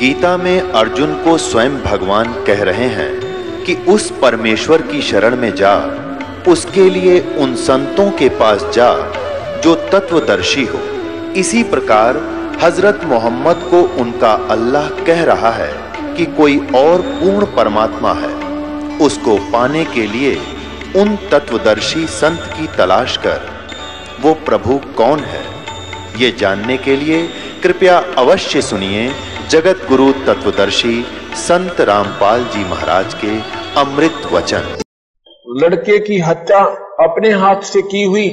गीता में अर्जुन को स्वयं भगवान कह रहे हैं कि उस परमेश्वर की शरण में जा, उसके लिए उन संतों के पास जा जो तत्वदर्शी हो। इसी प्रकार हजरत मोहम्मद को उनका अल्लाह कह रहा है कि कोई और पूर्ण परमात्मा है, उसको पाने के लिए उन तत्वदर्शी संत की तलाश कर। वो प्रभु कौन है, ये जानने के लिए कृपया अवश्य सुनिए जगत गुरु तत्वदर्शी संत रामपाल जी महाराज के अमृत वचन। लड़के की हत्या अपने हाथ से की हुई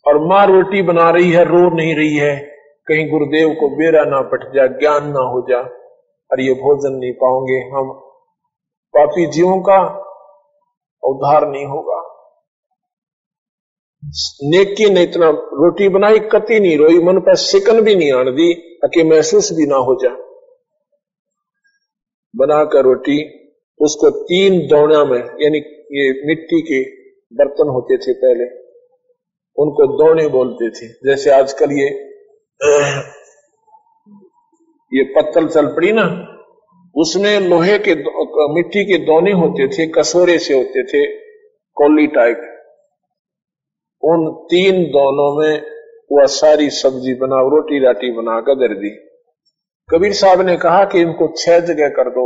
और मां रोटी बना रही है, रो नहीं रही है, कहीं गुरुदेव को बेरा ना पट जा, ज्ञान ना हो जा और ये भोजन नहीं पाओगे, हम पापी जीवों का उद्धार नहीं होगा। नेकी ने इतना रोटी बनाई, कति नहीं रोई, मन पर सिकन भी नहीं आन दी ताकि महसूस भी ना हो जा। बनाकर रोटी उसको 3 दौना में, यानी ये मिट्टी के बर्तन होते थे पहले, उनको दौने बोलते थे। जैसे आजकल ये पत्तल चल पड़ी ना, उसमें लोहे के मिट्टी के दौने होते थे, कसोरे से होते थे, कौली टाइप। उन 3 दोनों में वह सारी सब्जी बना, रोटी राटी बनाकर दर दी। कबीर साहब ने कहा कि इनको 6 जगह कर दो,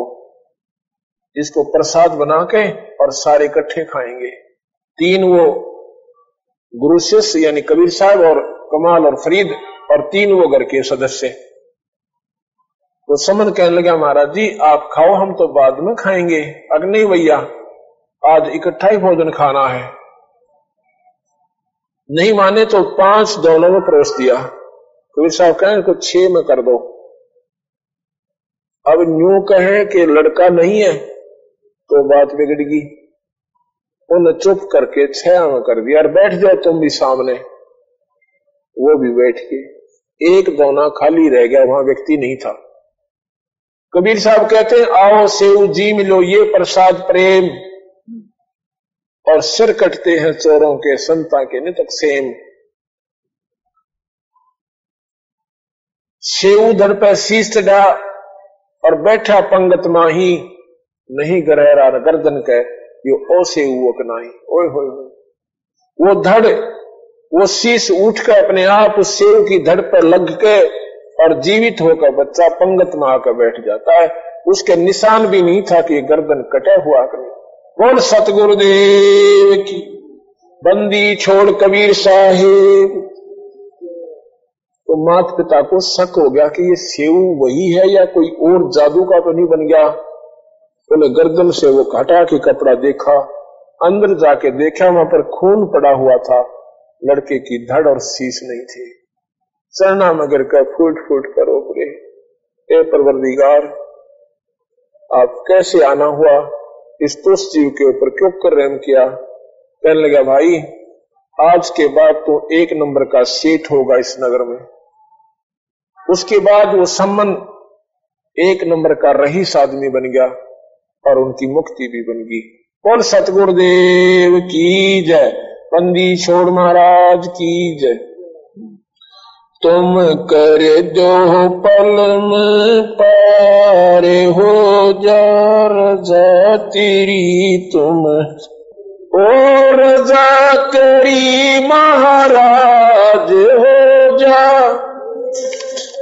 इसको प्रसाद बना के और सारे इकट्ठे खाएंगे। 3 वो गुरु शिष्य यानी कबीर साहब और कमाल और फरीद, और 3 वो घर के सदस्य। तो समन कहने लगा, महाराज जी आप खाओ, हम तो बाद में खाएंगे। अगर नहीं भैया, आज इकट्ठा ही भोजन खाना है। नहीं माने तो 5 दोनों में परोस दिया। कबीर साहब कहें इनको 6 में कर दो। अब न्यू कहे कि लड़का नहीं है तो बात बिगड़गी। उन्हें चुप करके 6 में कर दिया, और बैठ जाओ तुम भी सामने। वो भी बैठ के, 1 दोना खाली रह गया, वहां व्यक्ति नहीं था। कबीर साहब कहते हैं, आओ सेव जी मिलो ये प्रसाद प्रेम, और सिर कटते हैं चोरों के संता के नितक सेम। सेव धड़ पे शीश चढ़ा और बैठा पंगत माही, नहीं गहरा गर्दन के यो ओ से नहीं। ओए होए वो धड़, वो शीश उठ के अपने आप उस सेव की धड़ पर लग के और जीवित होकर बच्चा पंगत में आकर बैठ जाता है। उसके निशान भी नहीं था कि गर्दन कटा हुआ करे। बोल सतगुरुदेव की। बंदी छोड़ कबीर साहिब। तो माता पिता को शक हो गया कि ये सेव वही है या कोई और जादू का तो नहीं बन गया। उन्हें गर्दन से वो हटा के कपड़ा देखा, अंदर जाके देखा, वहां पर खून पड़ा हुआ था, लड़के की धड़ और शीश नहीं थी। चरना मगर का फूट फूट कर ओपरे, ए परवरदिगार आप कैसे आना हुआ, इस तुष्ट जीव के ऊपर क्यों कर रहम किया। कहने लगा, भाई आज के बाद तो 1 नंबर का सेठ होगा इस नगर में। उसके बाद वो सम्मन 1 नंबर का रईस आदमी बन गया और उनकी मुक्ति भी बन गई। बोल सतगुरुदेव की जय। बंदी छोड़ महाराज की जय। तुम कर जो पल में पारे हो जा रजा तेरी, तुम ओ रजा करी महाराज हो जा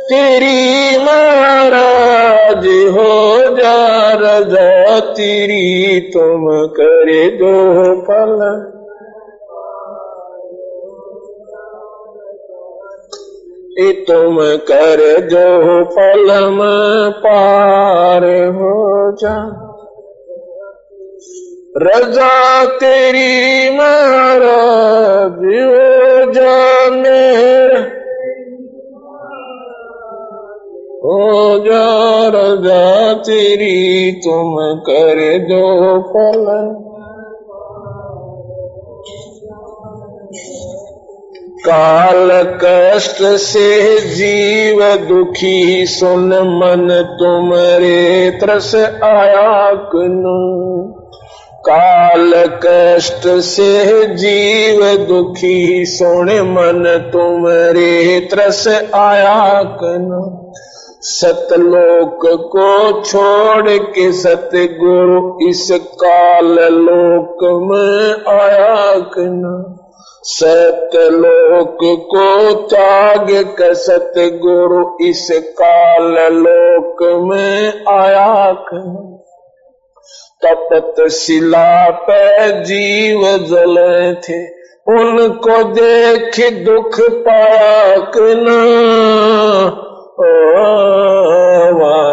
तेरी, महाराज हो जा रजा तेरी, तुम करे दो पल। तुम कर जो पल में पार हो जा रजा तेरी, महाराज हो जा मेरा, हो जा रजा तेरी, तुम कर दो पल। काल कष्ट से जीव दुखी, सुन मन तुमरे तरस आया कनु। काल कष्ट से जीव दुखी, सुन मन तुमरे तरस आया कनु। सतलोक को छोड़ के सतगुरु इस काल लोक में आया कि न। सतलोक को त्याग के सतगुरु इस काल लोक में आया कि न। तपत शिला पे जीव जले थे, उनको देख दुख पाया कि न।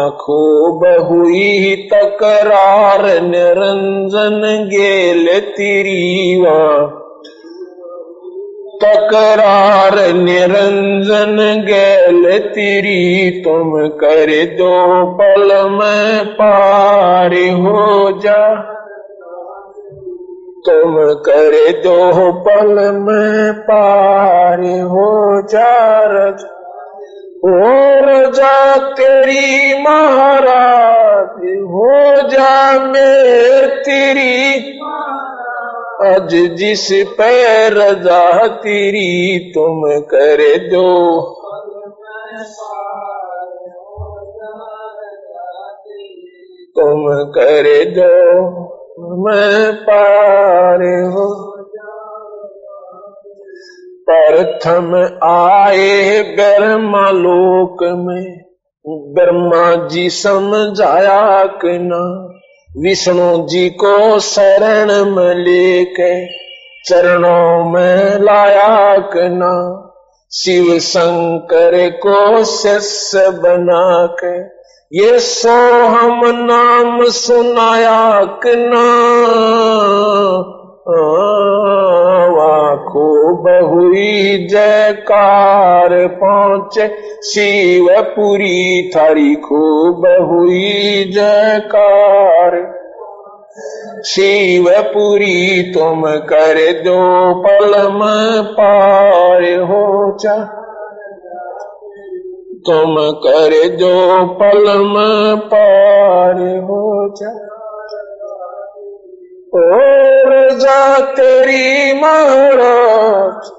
खूब हुई तकरार निरंजन गेल तिरीवा। तकरार निरंजन गेल तिरी, तुम कर दो पल में पार हो जा। तुम कर दो पल में पार हो जा। और जा तेरी महाराज हो जा मेर तेरी, आज जिस पे रजा तेरी तुम कर दो। तुम कर दो मैं पार हो। प्रथम आए ब्रह्मा लोक में, ब्रह्मा जी समझाया कि न। विष्णु जी को शरण में लेके चरणों में लाया कि न। शिव शंकर को शिष्य बना के ये सोहम नाम सुनाया कि न। खूब हुई जयकार पहुंचे शिवपुरी थारी। खूब हुई जयकार शिवपुरी, तुम कर दो पल में पार हो जा। तुम कर दो पल में पार हो जा। और जा तेरी महाराज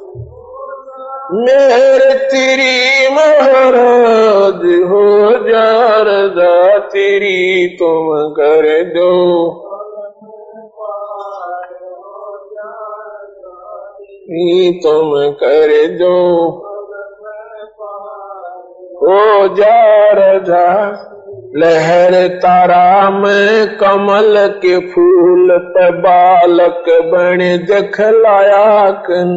मेरे तेरी महाराज हो जा। रजा तेरी तुम कर दो। तुम कर दो हो जा रजा। लहर तारा में कमल के फूल पे बालक बन दिखलाया कि न।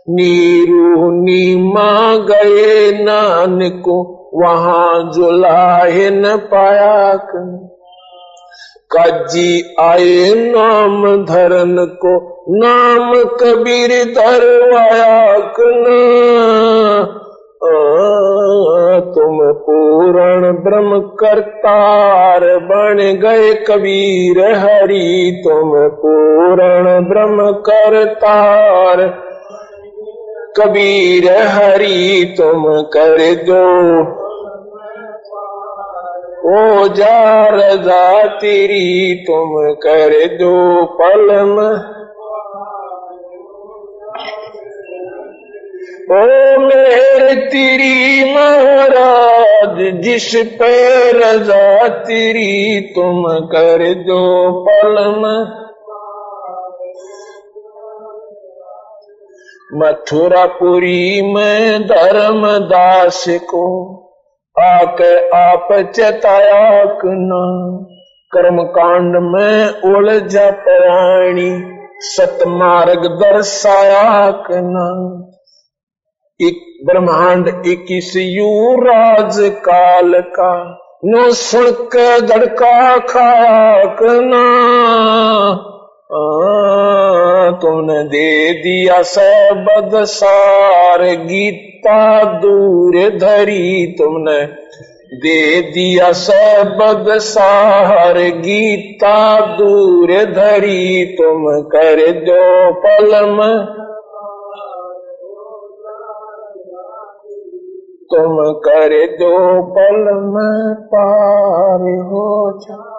नीरू नीमा गए नानको वहां जुलाहे न पाया कि न। काजी आए नाम धरन को नाम कबीर धरवाया कि न। तुम पूर्ण ब्रह्म करतार बन गए कबीर हरि। तुम पूर्ण ब्रह्म करतार कबीर हरि, तुम कर दो ओ जा रजा तेरी। तुम कर दो पल में। ओ मेरे तेरी महाराज जिस पे रजा तेरी, तुम कर दो पल में। मथुरापुरी में धर्मदास को आके आप चेताया कि न। कर्म कांड में उलझा प्राणी सतमार्ग दर्शाया कि न। एक ब्रह्मांड 21 युवराज काल का नो सुन के धड़का खाया कि न। तुमने दे दिया सबद सार गीता दूर धरी। तुमने दे दिया सबद सार गीता दूर धरी। तुम कर दो पल में। तुम कर दो पल में पार हो जा।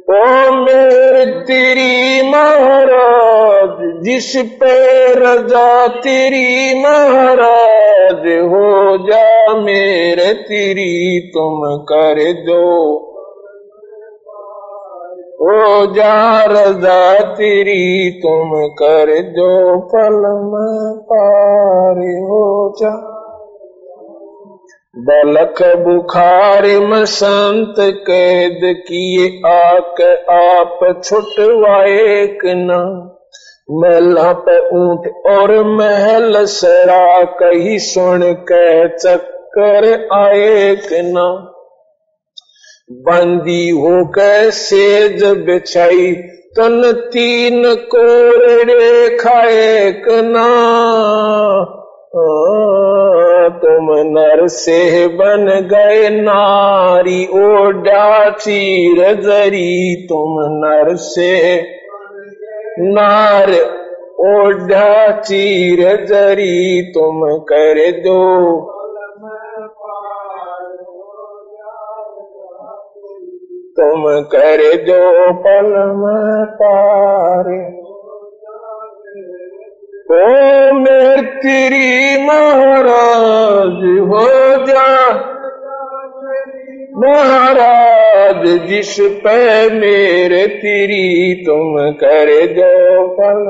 ओ मेरे तेरी महाराज जिस पे रजा तेरी महाराज, हो जा मेरे तेरी तुम कर दो, हो जा रजा तेरी तुम कर दो, पल में पार हो जा। बलक बुखार में संत कैद किए, आके आप छुटवाए कि न, महला पे ऊंट और महल सरा, कही सुन के चक्कर आए कि न, बंदी हो के सेज बिछाई तन तीन कोरड़े खाए कि न, तुम नर से बन गए नारी, ओढ़ा चीर जरी, तुम नर से नार ओढ़ा चीर जरी, तुम कर दो, तुम कर दो पल में पार। ओ मेरे तेरी महाराज हो जा, महाराज जिस पे मेरे तेरी तुम कर दो पल।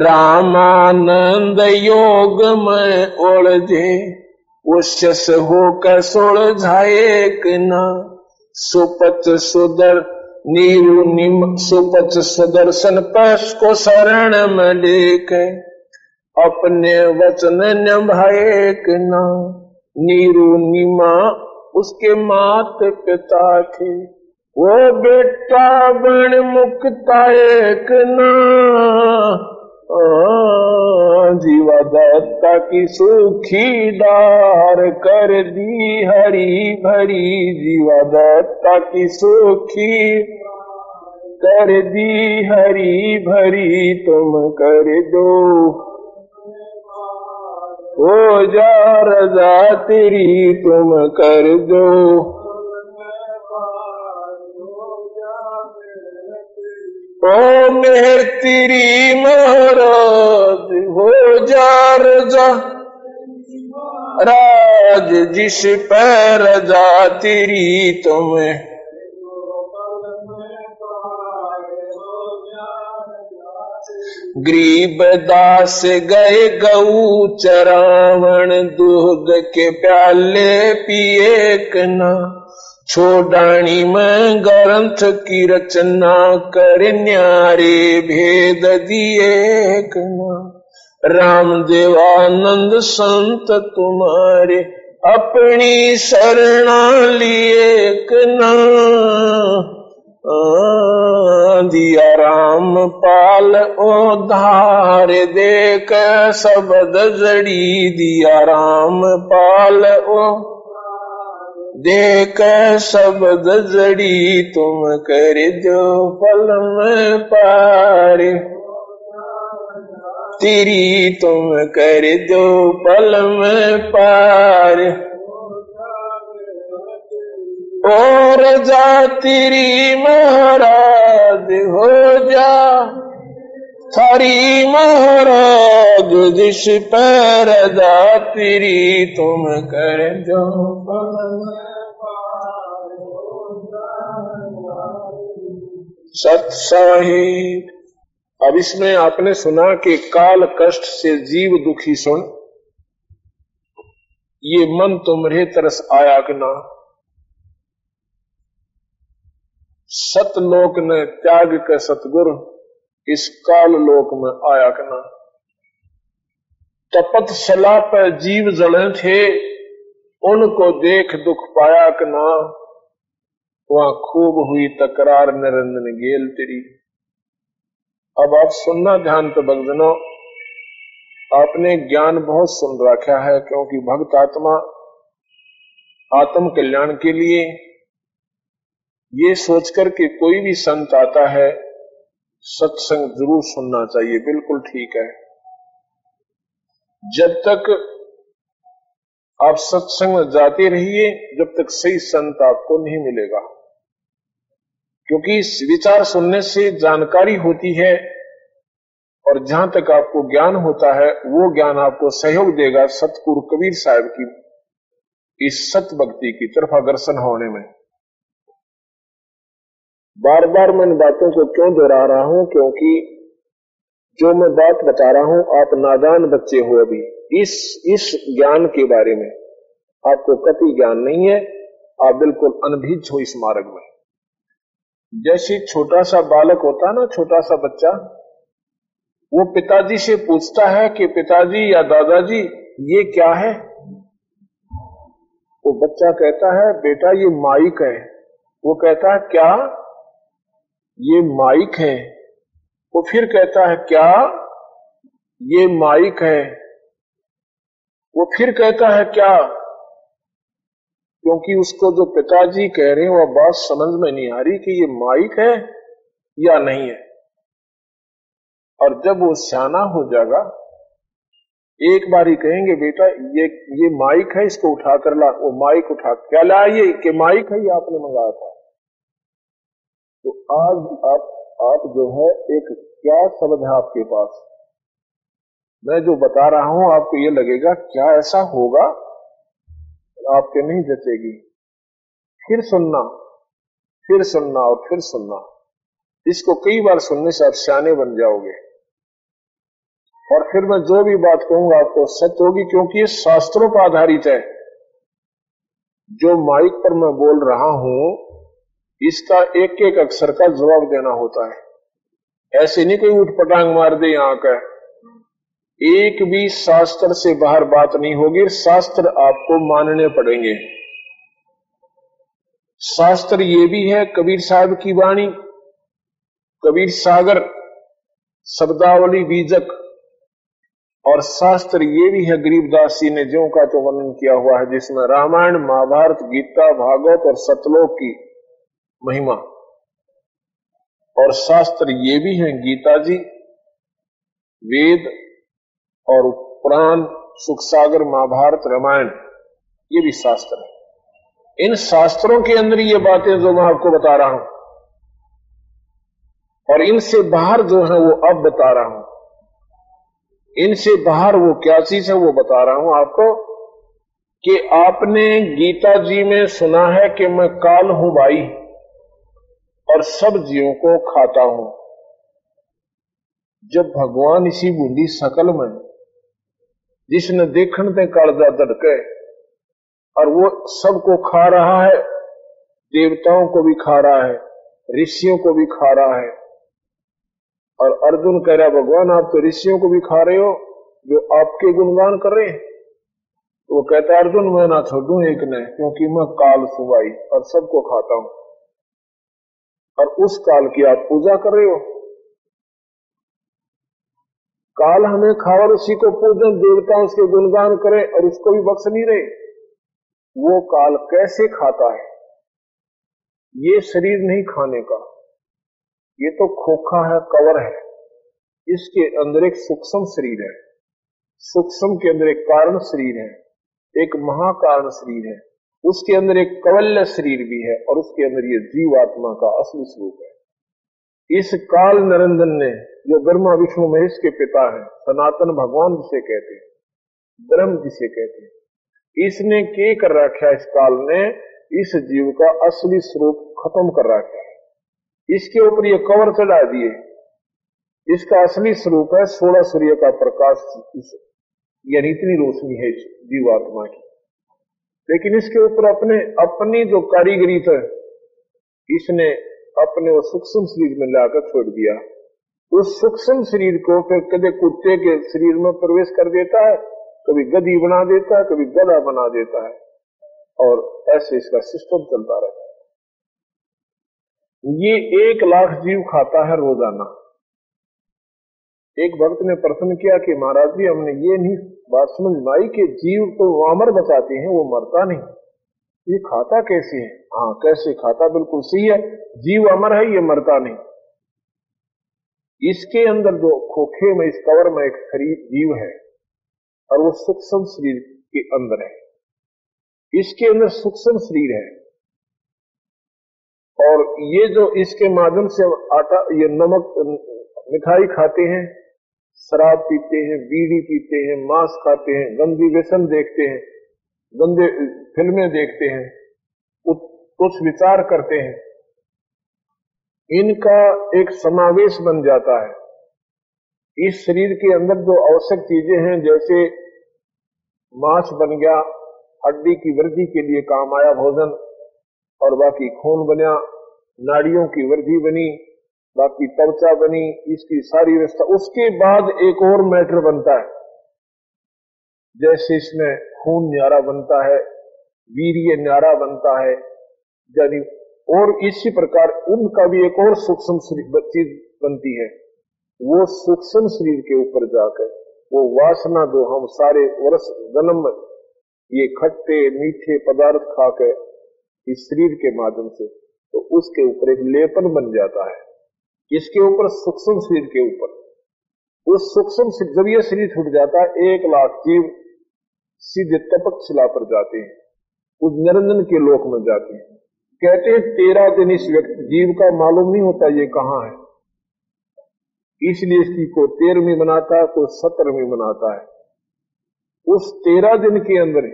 रामानंद योग में उलझे, उस होकर सुलझाए कि न, सुपच सुदर नीरु निम सुपच सुदर्शन पश को शरण में लेके, अपने वचन निभाए कि न, नीरु निमा उसके मात पिता थे, वो बेटा बन मुक्ताए कि न, जीवा दत्ता की सुखी डार कर दी हरी भरी, जीवा दत्ता की सुखी कर दी हरी भरी, तुम कर दो, हो जा रजा तेरी तुम कर दो, ओ मेहर तेरी महाराज हो जा रजा, राज जिस पे रजा तेरी तुम, गरीब दास गए गऊ चरावण, दूध के प्याले पिए कि न, छोड़ानी में ग्रंथ की रचना कर, न्यारे भेद दिए कि न, रामदेवानंद संत तुम्हारे अपनी शरणा लिए कि न, दिया राम पाल उधार देख शब्द जड़ी, दिया राम पाल देख शब्द जड़ी, तुम कर दो फल में पार, तेरी तुम कर दो पल में पार, और जा तेरी महाराज हो जा, थारी महाराज जिस पर रजा तेरी तुम कर दो, सत साहिब। अब इसमें आपने सुना कि काल कष्ट से जीव दुखी सुन, ये मन तुम्हारे तरस आया कि ना, सतलोक ने त्याग के सतगुरु इस काल लोक में आया कि ना, तपत सला पर जीव जड़े थे, उनको देख दुख पाया कि ना, वहां खूब हुई तकरार निरंजन गेल तेरी। अब आप सुनना ध्यान तो भक्तजनों, आपने ज्ञान बहुत सुन रखा है, क्योंकि भक्त आत्मा आत्म कल्याण के लिए ये सोचकर कि कोई भी संत आता है सत्संग जरूर सुनना चाहिए, बिल्कुल ठीक है। जब तक आप सत्संग में जाते रहिए जब तक सही संत आपको नहीं मिलेगा, क्योंकि विचार सुनने से जानकारी होती है और जहां तक आपको ज्ञान होता है वो ज्ञान आपको सहयोग देगा सतगुरु कबीर साहब की इस सत भक्ति की तरफ अग्रसर होने में। बार बार मैं इन बातों को क्यों दोहरा रहा हूं, क्योंकि जो मैं बात बता रहा हूं आप नादान बच्चे हो, अभी इस ज्ञान के बारे में आपको कति ज्ञान नहीं है, आप बिल्कुल अनभिज्ञ हो इस मार्ग में। जैसे छोटा सा बालक होता है ना, छोटा सा बच्चा, वो पिताजी से पूछता है कि पिताजी या दादाजी ये क्या है, वो बच्चा कहता है बेटा ये माइक है। वो कहता है क्या, ये माइक है। वो फिर कहता है क्या, ये माइक है। वो फिर कहता है क्या, क्योंकि उसको जो पिताजी कह रहे हैं वह बात समझ में नहीं आ रही कि ये माइक है या नहीं है। और जब वो सियाना हो जाएगा एक बार ही कहेंगे बेटा ये माइक है, इसको उठा कर ला। वो माइक उठा क्या ला, ये कि माइक है, ये आपने मंगाया था। तो आज आप जो है एक क्या शब्द है आपके पास, मैं जो बता रहा हूं आपको ये लगेगा क्या ऐसा होगा, आपके नहीं जचेगी। फिर सुनना, फिर सुनना और फिर सुनना, इसको कई बार सुनने से आप सियाने बन जाओगे। और फिर मैं जो भी बात कहूंगा आपको सच होगी, क्योंकि ये शास्त्रों पर आधारित है। जो माइक पर मैं बोल रहा हूं इसका एक एक अक्षर का जवाब देना होता है। ऐसे नहीं कोई उठ पटांग मार दे यहां का, एक भी शास्त्र से बाहर बात नहीं होगी। शास्त्र आपको मानने पड़ेंगे। शास्त्र ये भी है कबीर साहब की वाणी, कबीर सागर, शब्दावली बीजक, और शास्त्र ये भी है गरीबदास जी ने ज्यों का तो वर्णन किया हुआ है, जिसमें रामायण, महाभारत, गीता, भागवत और सतलोक की महिमा। और शास्त्र ये भी है गीता जी, वेद और पुराण, सुख सागर, महाभारत, रामायण, ये भी शास्त्र है। इन शास्त्रों के अंदर ये बातें जो मैं आपको बता रहा हूं, और इनसे बाहर जो है वो अब बता रहा हूं। इनसे बाहर वो क्या चीज है वो बता रहा हूं आपको, कि आपने गीता जी में सुना है कि मैं काल हूं भाई और सब जीवों को खाता हूं। जब भगवान इसी बूंदी सकल में, जिसने देखण ते कालजा धड़के, और वो सबको खा रहा है, देवताओं को भी खा रहा है, ऋषियों को भी खा रहा है। और अर्जुन कह रहा भगवान आप तो ऋषियों को भी खा रहे हो जो आपके गुणगान कर रहे हैं। तो वो कहता अर्जुन मैं ना छोड़ूं एक ने, क्योंकि मैं काल सुबाई और सबको खाता हूं। और उस काल की आप पूजा कर रहे हो। काल हमें खावर उसी को पूजन, देवता उसके गुणगान करें और उसको भी बख्श नहीं रहे। वो काल कैसे खाता है, ये शरीर नहीं खाने का, ये तो खोखा है, कवर है। इसके अंदर एक सूक्ष्म शरीर है, सूक्ष्म के अंदर एक कारण शरीर है, एक महाकारण शरीर है, उसके अंदर एक कवल्य शरीर भी है, और उसके अंदर ये जीवात्मा का असली स्वरूप है। इस काल नरेंद्र ने, जो ब्रह्मा विष्णु महेश के पिता है, सनातन भगवान जिसे कहते हैं, ब्रह्म जिसे कहते हैं, इसने क्या कर रखा है, इस काल ने इस जीव का असली स्वरूप खत्म कर रखा है। इसके ऊपर ये कवर चढ़ा दिए। इसका असली स्वरूप है 16 सूर्य का प्रकाश, यानी इतनी रोशनी है इस जीवात्मा की। लेकिन इसके ऊपर अपनी जो कारीगरी था, इसने अपने वो सूक्ष्म शरीर में लाकर छोड़ दिया। उस सूक्ष्म शरीर को फिर कभी कुत्ते के शरीर में प्रवेश कर देता है, कभी गधी बना देता है, कभी गधा बना देता है, और ऐसे इसका सिस्टम चलता रहता है। ये 1 लाख जीव खाता है रोजाना। एक भक्त ने प्रश्न किया कि महाराज जी हमने ये नहीं बात समझ में आई कि जीव तो अमर बचाते हैं, वो मरता नहीं, ये खाता कैसे है? हाँ कैसे खाता, बिल्कुल सही है, जीव अमर है, ये मरता नहीं। इसके अंदर जो खोखे में, इस कवर में एक शरीर जीव है, और वो सूक्ष्म शरीर के अंदर है। इसके अंदर सूक्ष्म शरीर है, और ये जो इसके माध्यम से आटा, ये नमक, मिठाई खाते हैं, शराब पीते हैं, बीड़ी पीते हैं, मांस खाते हैं, गंदी व्यसन देखते हैं, गंदे फिल्में देखते हैं, कुछ विचार करते हैं, इनका एक समावेश बन जाता है। इस शरीर के अंदर जो आवश्यक चीजें हैं, जैसे मांस बन गया, हड्डी की वृद्धि के लिए काम आया भोजन, और बाकी खून बना, नाड़ियों की वृद्धि बनी, बाकी त्वचा बनी, इसकी सारी व्यवस्था। उसके बाद एक और मैटर बनता है, जैसे इसमें खून न्यारा बनता है, वीर्य न्यारा बनता है, यानी और इसी प्रकार उनका भी एक और सूक्ष्म चीज बनती है। वो सूक्ष्म शरीर के ऊपर जाकर वो वासना जो हम सारे वर्ष जन्म ये खट्टे मीठे पदार्थ खाकर इस शरीर के माध्यम से, तो उसके ऊपर एक लेपन बन जाता है, इसके ऊपर सूक्ष्म शरीर के ऊपर। उस सूक्ष्म जब ये शरीर छूट जाता है, 1 लाख जीव सीधे तपक शिला पर जाते हैं, उस निरंजन के लोक में जाते हैं। कहते हैं 13 दिन इस व्यक्ति जीव का मालूम नहीं होता ये कहां है, इसलिए इसकी को 13वीं मनाता है, कोई 17वीं मनाता है। उस 13 दिन के अंदर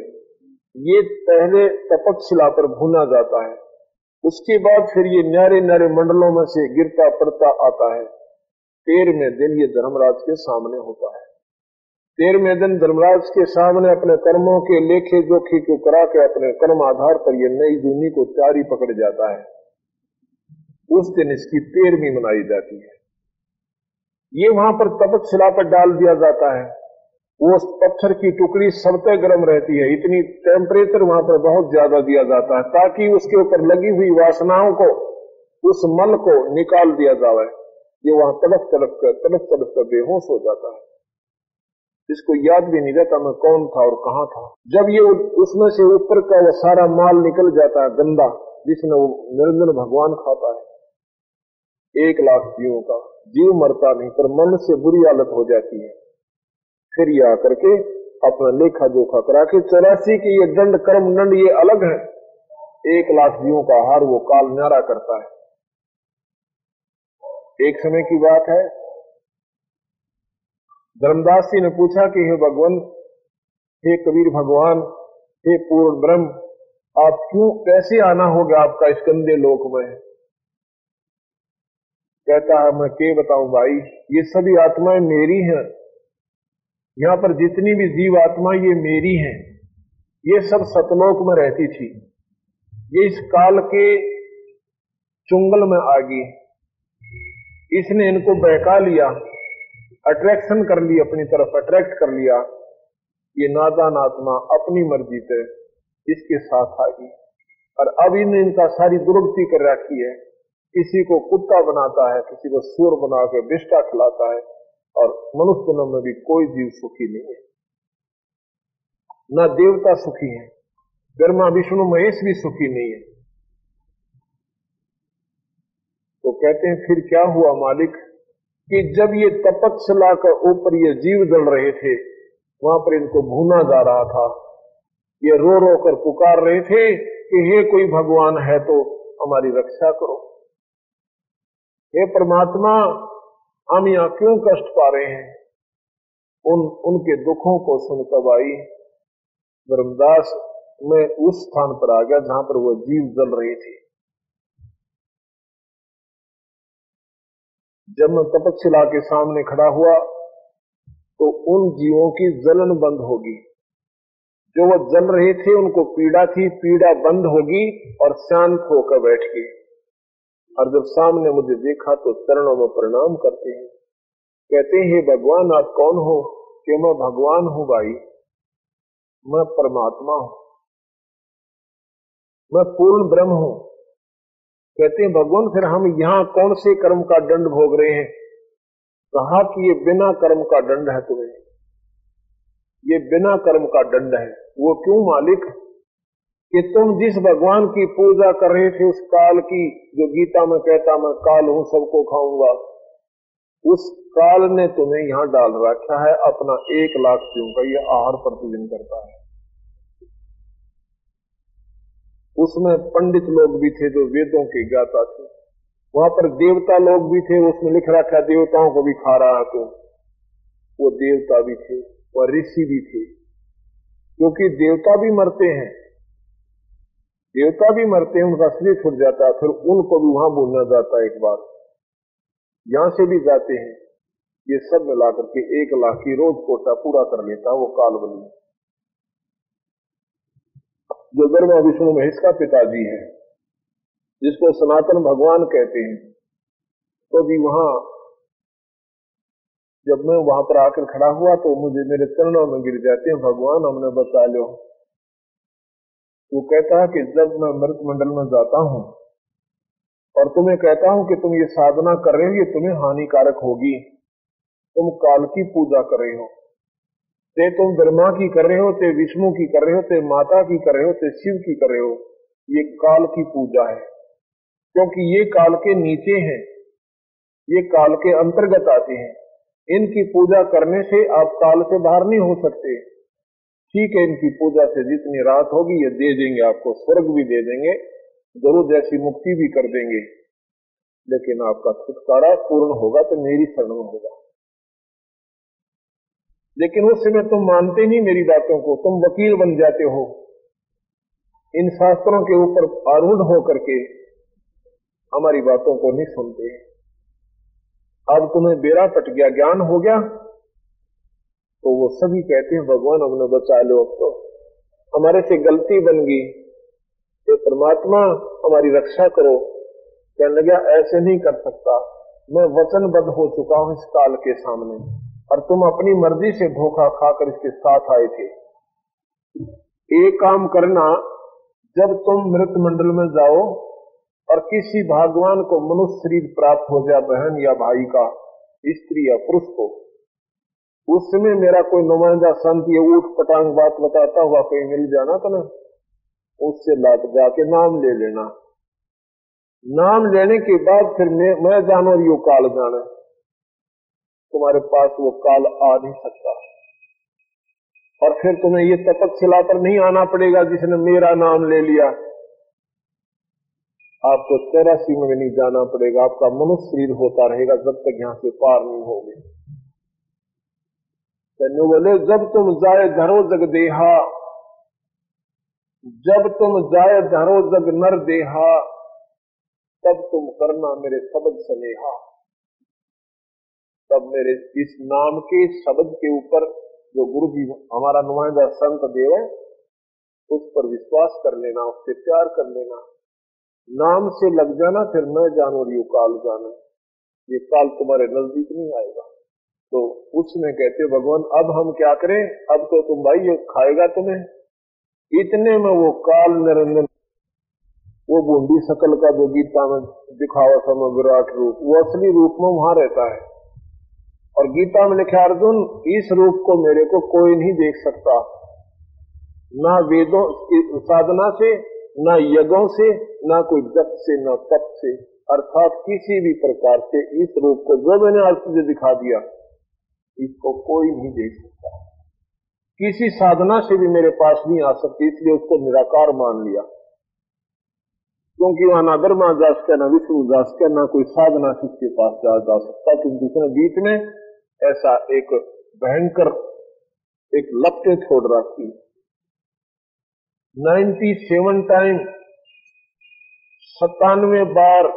ये पहले तपक शिला पर भुना जाता है, उसके बाद फिर ये न्यारे न्यारे मंडलों में से गिरता पड़ता आता है। 13वें दिन ये धर्मराज के सामने होता है। 13वें दिन धर्मराज के सामने अपने कर्मों के लेखे जोखे को करा के अपने कर्म आधार पर ये नई दुनी को चारी पकड़ जाता है। उस दिन इसकी 13वीं मनाई जाती है। ये वहां पर तपक शिला पर डाल दिया जाता है, वो पत्थर की टुकड़ी सबसे गर्म रहती है, इतनी टेम्परेचर वहां पर बहुत ज्यादा दिया जाता है ताकि उसके ऊपर लगी हुई वासनाओं को, उस मल को निकाल दिया जाए। ये वहां तड़प तड़प कर बेहोश हो जाता है, इसको याद भी नहीं रहता मैं कौन था और कहां था। जब ये उसमें से ऊपर का वो सारा माल निकल जाता है गंदा, जिसने वो निरंजन भगवान खाता है। 1 लाख जीवों का जीव मरता नहीं, पर मन से बुरी हालत हो जाती है। फिर ये आकर के अपना लेखा जोखा करा के 84 के ये दंड कर्म दंड ये अलग है, 1 लाख जीवों का आहार वो काल न्यारा करता है। एक समय की बात है, धर्मदास जी ने पूछा कि हे भगवान, हे कबीर भगवान, हे पूर्ण ब्रह्म, आप क्यों कैसे आना होगा आपका इस गंदे लोक में? कहता है मैं क्या बताऊं भाई, ये सभी आत्माएं मेरी हैं, यहां पर जितनी भी जीव आत्मा ये मेरी हैं, ये सब सतलोक में रहती थी, ये इस काल के चुंगल में आ गई, इसने इनको बहका लिया, अट्रैक्शन कर ली, अपनी तरफ अट्रैक्ट कर लिया। ये नादान आत्मा अपनी मर्जी से इसके साथ आ गई और अब इन्हें इनका सारी दुर्गति कर रखी है। किसी को कुत्ता बनाता है, किसी को सूर बना के बिष्टा खिलाता है, और मनुष्य जन्म में भी कोई जीव सुखी नहीं है, ना देवता सुखी है, ब्रह्मा विष्णु महेश भी सुखी नहीं है। तो कहते हैं फिर क्या हुआ मालिक, कि जब ये तपक शिला के ऊपर ये जीव जल रहे थे, वहां पर इनको भूना जा रहा था, ये रो रो कर पुकार रहे थे कि हे कोई भगवान है तो हमारी रक्षा करो, हे परमात्मा हम यहाँ क्यों कष्ट पा रहे हैं। उनके दुखों को सुनकर भाई धर्मदास मैं उस स्थान पर आ गया जहां पर वो जीव जल रहे थे। जब मैं तपस्शिला के सामने खड़ा हुआ तो उन जीवों की जलन बंद होगी, जो वो जल रहे थे उनको पीड़ा थी, पीड़ा बंद होगी और शांत होकर बैठ गए। और जब सामने मुझे देखा तो चरणों में प्रणाम करते हैं, कहते हैं हे भगवान आप कौन हो? कि मैं भगवान हूं भाई, मैं परमात्मा हूं, मैं पूर्ण ब्रह्म हूं। कहते हैं भगवान फिर हम यहाँ कौन से कर्म का दंड भोग रहे हैं? कहा कि ये बिना कर्म का दंड है तुम्हें, ये बिना कर्म का दंड है। वो क्यों मालिक? कि तुम जिस भगवान की पूजा कर रहे थे उस काल की, जो गीता में कहता मैं काल हूं सबको खाऊंगा, उस काल ने तुम्हें यहां डाल रखा है, अपना 1 लाख जीवों का ये आहार प्रतिदिन करता है। उसमें पंडित लोग भी थे जो वेदों के ज्ञाता थे, वहां पर देवता लोग भी थे, उसमें लिख रखा देवताओं को भी खा रहा तो वो देवता भी थे, वह ऋषि भी थे, क्योंकि देवता भी मरते हैं, देवता भी मरते हैं, उनका शरीर छूट जाता है, फिर उनको भी वहां बोलना जाता है, एक बार यहां से भी जाते हैं। ये सब मिलाकर के 1 लाख की रोज कोटा पूरा कर लेता वो कालबली, जो ब्रह्मा विष्णु महेश का पिताजी है, जिसको सनातन भगवान कहते हैं। तो भी वहां जब मैं वहां पर आकर खड़ा हुआ तो मुझे मेरे चरणों में गिर जाते हैं, भगवान हमने बचा लो। वो कहता है कि जब मैं मृत मंडल में जाता हूं और तुम्हें कहता हूं कि तुम ये साधना कर रहे हो, ये तुम्हें हानिकारक होगी, तुम काल की पूजा कर रहे हो, ते तुम ब्रह्मा की कर रहे हो, ते विष्णु की कर रहे हो, ते माता की कर रहे हो, ते शिव की कर रहे हो, ये काल की पूजा है, क्योंकि ये काल के नीचे हैं, ये काल के अंतर्गत आते हैं। इनकी पूजा करने से आप काल से बाहर नहीं हो सकते। ठीक है, इनकी पूजा से जितनी राहत होगी ये दे देंगे, आपको स्वर्ग भी दे देंगे, जरूर जैसी मुक्ति भी कर देंगे, लेकिन आपका छुटकारा पूर्ण होगा तो मेरी शरण में होगा। लेकिन उस समय तुम मानते नहीं मेरी बातों को, तुम वकील बन जाते हो, इन शास्त्रों के ऊपर आरूढ़ होकर के हमारी बातों को नहीं सुनते। अब तुम्हें बेड़ा पट गया, ज्ञान हो गया, तो वो सभी कहते हैं भगवान हमने बचा लो, अब तो हमारे से गलती बन गई, तो परमात्मा हमारी रक्षा करो। कहने लगा ऐसे नहीं कर सकता, मैं वचनबद्ध हो चुका हूं इस काल के सामने, और तुम अपनी मर्जी से धोखा खाकर इसके साथ आए थे। एक काम करना, जब तुम मृत मंडल में जाओ और किसी भाग्यवान को मनुष्य शरीर प्राप्त हो जाए, बहन या भाई का, स्त्री या पुरुष को, उस समय मेरा कोई नुमाइंदा संत ये ऊट पटांग बात बताता हुआ कहीं मिल जाना तो ना, उससे लात जाके नाम ले लेना। नाम लेने के बाद फिर मैं जानो और यो काल जाने, तुम्हारे पास वो काल आ नहीं सकता। और फिर तुम्हें ये तपक खिलाकर नहीं आना पड़ेगा जिसने मेरा नाम ले लिया, आपको 83 में नहीं जाना पड़ेगा, आपका मनुष्य शरीर होता रहेगा जब तक यहां से पार नहीं होगे। तो बोले जब तुम जाए धरो जग देहा, जब तुम जाए धरो जग नर देहा, तब तुम करना मेरे शब्द स्नेहा। तब मेरे इस नाम के शब्द के ऊपर जो गुरु जी हमारा नुमाइंदा संत देव है, उस पर विश्वास कर लेना, उससे प्यार कर लेना, नाम से लग जाना, फिर मैं जानू यू काल जाना, ये काल तुम्हारे नजदीक नहीं आएगा। तो उसमें कहते भगवान अब हम क्या करें, अब तो तुम भाई ये खाएगा तुम्हें। इतने में वो काल निरंजन, वो बूंदी सकल का जो गीता में दिखावा समय विराट रूप, वो असली रूप में वहां रहता है। और गीता में लिखा अर्जुन, इस रूप को मेरे को कोई नहीं देख सकता, ना वेदों साधना से, ना यज्ञों से, ना कोई जप से, ना तप से, अर्थात किसी भी प्रकार से इस रूप को जो मैंने आज तुझे दिखा दिया, इसको कोई नहीं देख सकता। किसी साधना से भी मेरे पास नहीं आ सकती, इसलिए उसको निराकार मान लिया। क्योंकि वहां ना ब्रह्मा जा सकता, ना विष्णु जा सकता, ना कोई साधना से उसके पास जा सकता। किंतु उसने बीच में ऐसा एक भयंकर एक लपटे छोड़ रखी। 97 टाइम 97 बार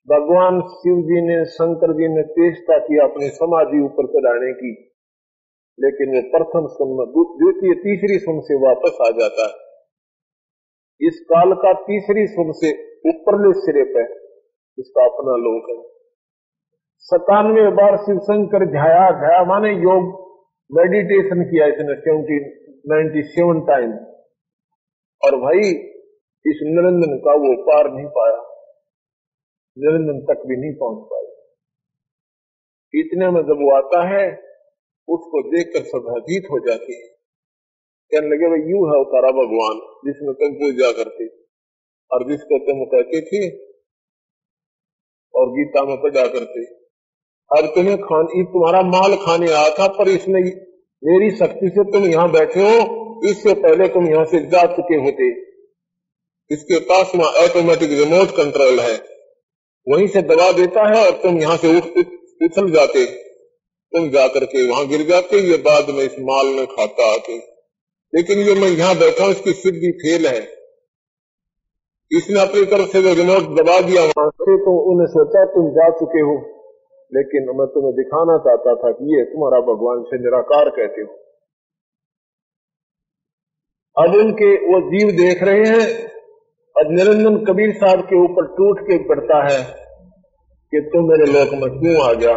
भगवान शिव जी ने, शंकर जी ने चेष्टा की अपनी समाधि ऊपर चढ़ाने की, लेकिन वो प्रथम सुन में, द्वितीय तीसरी सुन से वापस आ जाता है। इस काल का तीसरी सुन से ऊपरले सिरे पे इसका अपना लोक है। 97 बार शिव शंकर ध्याया माने योग मेडिटेशन किया इसने 97 टाइम, और भाई इस निरंजन का वो पार नहीं पाया, निरंजन तक भी नहीं पहुंच पाया। इतने में जब वो आता है, उसको देखकर सब भयभीत हो जाती है, कहने लगे भाई यूं है उतारा भगवान जिसमें तुम पूजा करते और जिसको तुम कहते थे और गीता में पढ़ा करते। अब तुम्हें तुम्हारा माल खाने आया था, पर इसने मेरी शक्ति से तुम यहाँ बैठे हो, इससे पहले तुम यहाँ से जा चुके होते। इसके पास वहां ऑटोमेटिक रिमोट कंट्रोल है, वहीं से दबा देता है और तुम यहाँ से उछल जाते, तुम जाकर के वहां गिर जाते, ये बाद में इस माल में खाता आके। लेकिन ये मैं यहाँ बैठा हूं, इसकी सिद्धि फेल है, इसने अपनी तरफ से जो रिमोट दबा दिया वहां से, तो उन्हें सोचा तुम जा चुके हो, लेकिन मैं तुम्हें दिखाना चाहता था कि ये तुम्हारा भगवान से निराकार कहते हो। अब उनके वो जीव देख रहे हैं, और निरंजन कबीर साहब के ऊपर टूट के पड़ता है कि तुम मेरे लोक में क्यों आ गया।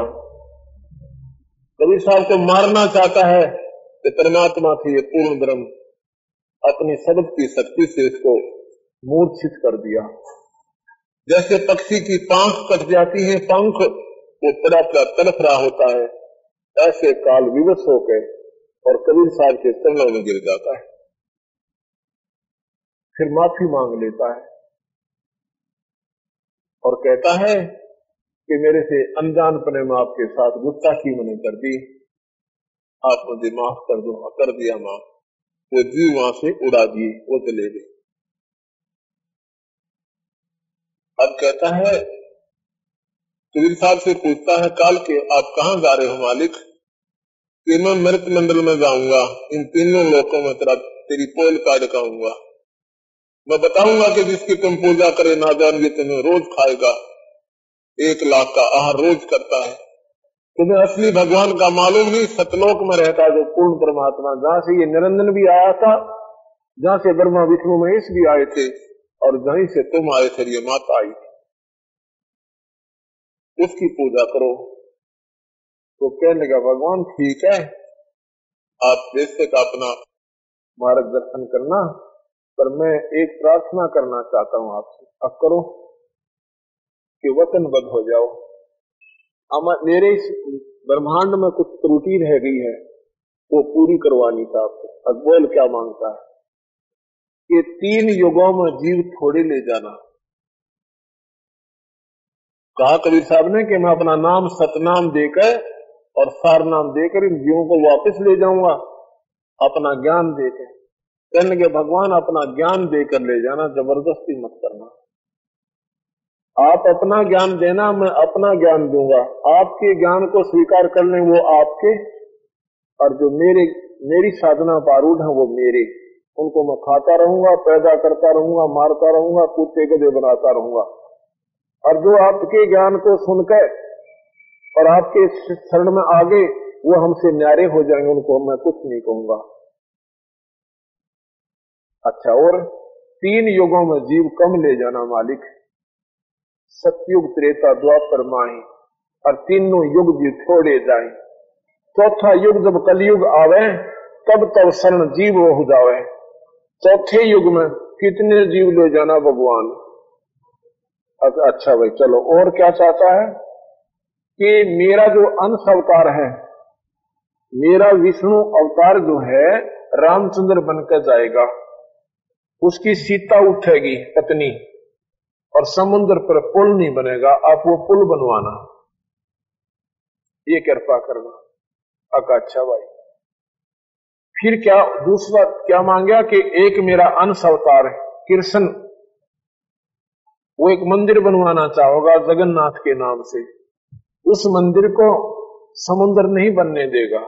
कबीर साहब को मारना चाहता है कि परमात्मा थे ये पूर्ण ब्रह्म, अपनी शब्द की शक्ति से इसको मूर्छित कर दिया। जैसे पक्षी की पांख कट जाती है, पंख वो तड़प रहा होता है, ऐसे काल विवश होकर और कबीर साहब के चरणों में गिर जाता है, फिर माफी मांग लेता है और कहता है कि मेरे से अनजानपने में आपके साथ गुस्ताखी मैंने कर दी, आप मुझे माफ कर दो। कर दिया माफ। वो जीव वहां से उड़ा दिए, वो चले गए। अब कहता है, कबीर साहब से पूछता है काल के, आप कहाँ जा रहे हो मालिक? कि मैं मृत मंडल में जाऊंगा, इन तीनों लोकों में तेरी पोल काट दिखाऊंगा। मैं बताऊंगा कि जिसकी तुम पूजा करे ना जान ये तुम्हें रोज खाएगा, 1 लाख का आहार रोज करता है। तुम्हें असली भगवान का मालूम नहीं, सतलोक में रहता है जो पूर्ण परमात्मा, जहाँ से ये निरंजन भी आया था, जहाँ से ब्रह्मा विष्णु महेश भी आए थे, और जहीं से तुम आए थे ये माता आई थी, उसकी पूजा करो। तो कहने लगा भगवान ठीक है, आप जैसे का अपना मार्गदर्शन करना, पर मैं एक प्रार्थना करना चाहता हूं आपसे। अब करो कि वचनबद्ध हो जाओ। मेरे इस ब्रह्मांड में कुछ त्रुटि रह गई है, वो पूरी करवानी था आपको। अब बोल क्या मांगता है कि 3 युगों में जीव थोड़े ले जाना। कहा कबीर साहब ने कि मैं अपना नाम सतनाम देकर और सार नाम देकर इन जीवों को वापस ले जाऊंगा, अपना ज्ञान देकर। कहने के भगवान अपना ज्ञान देकर ले जाना, जबरदस्ती मत करना। आप अपना ज्ञान देना, मैं अपना ज्ञान दूंगा। आपके ज्ञान को स्वीकार कर लें वो आपके, और जो मेरी साधना पारूढ़ है वो मेरे। उनको मैं खाता रहूंगा, पैदा करता रहूंगा, मारता रहूंगा, कुत्ते गधे बनाता रहूंगा। और जो आपके ज्ञान को सुनकर और आपके शरण में आगे वो हमसे न्यारे हो जाएंगे, उनको मैं कुछ नहीं कहूंगा। अच्छा, और 3 युगों में जीव कम ले जाना मालिक, सतयुग त्रेता द्वापर माही, और तीनों युग जीव छोड़े जाए। चौथा युग जब कलयुग आवे, तब शरण जीव हो जावे। चौथे युग में कितने जीव ले जाना भगवान? अच्छा भाई चलो, और क्या चाहता है कि मेरा जो अंश अवतार है, मेरा विष्णु अवतार जो है रामचंद्र बनकर जाएगा, उसकी सीता उठेगी पत्नी, और समुद्र पर पुल नहीं बनेगा, आप वो पुल बनवाना, ये कृपा करना। अच्छा भाई, फिर क्या दूसरा क्या मांगा कि एक मेरा अंश अवतार है कृष्ण, वो एक मंदिर बनवाना चाहोगा जगन्नाथ के नाम से। उस मंदिर को समुद्र नहीं बनने देगा,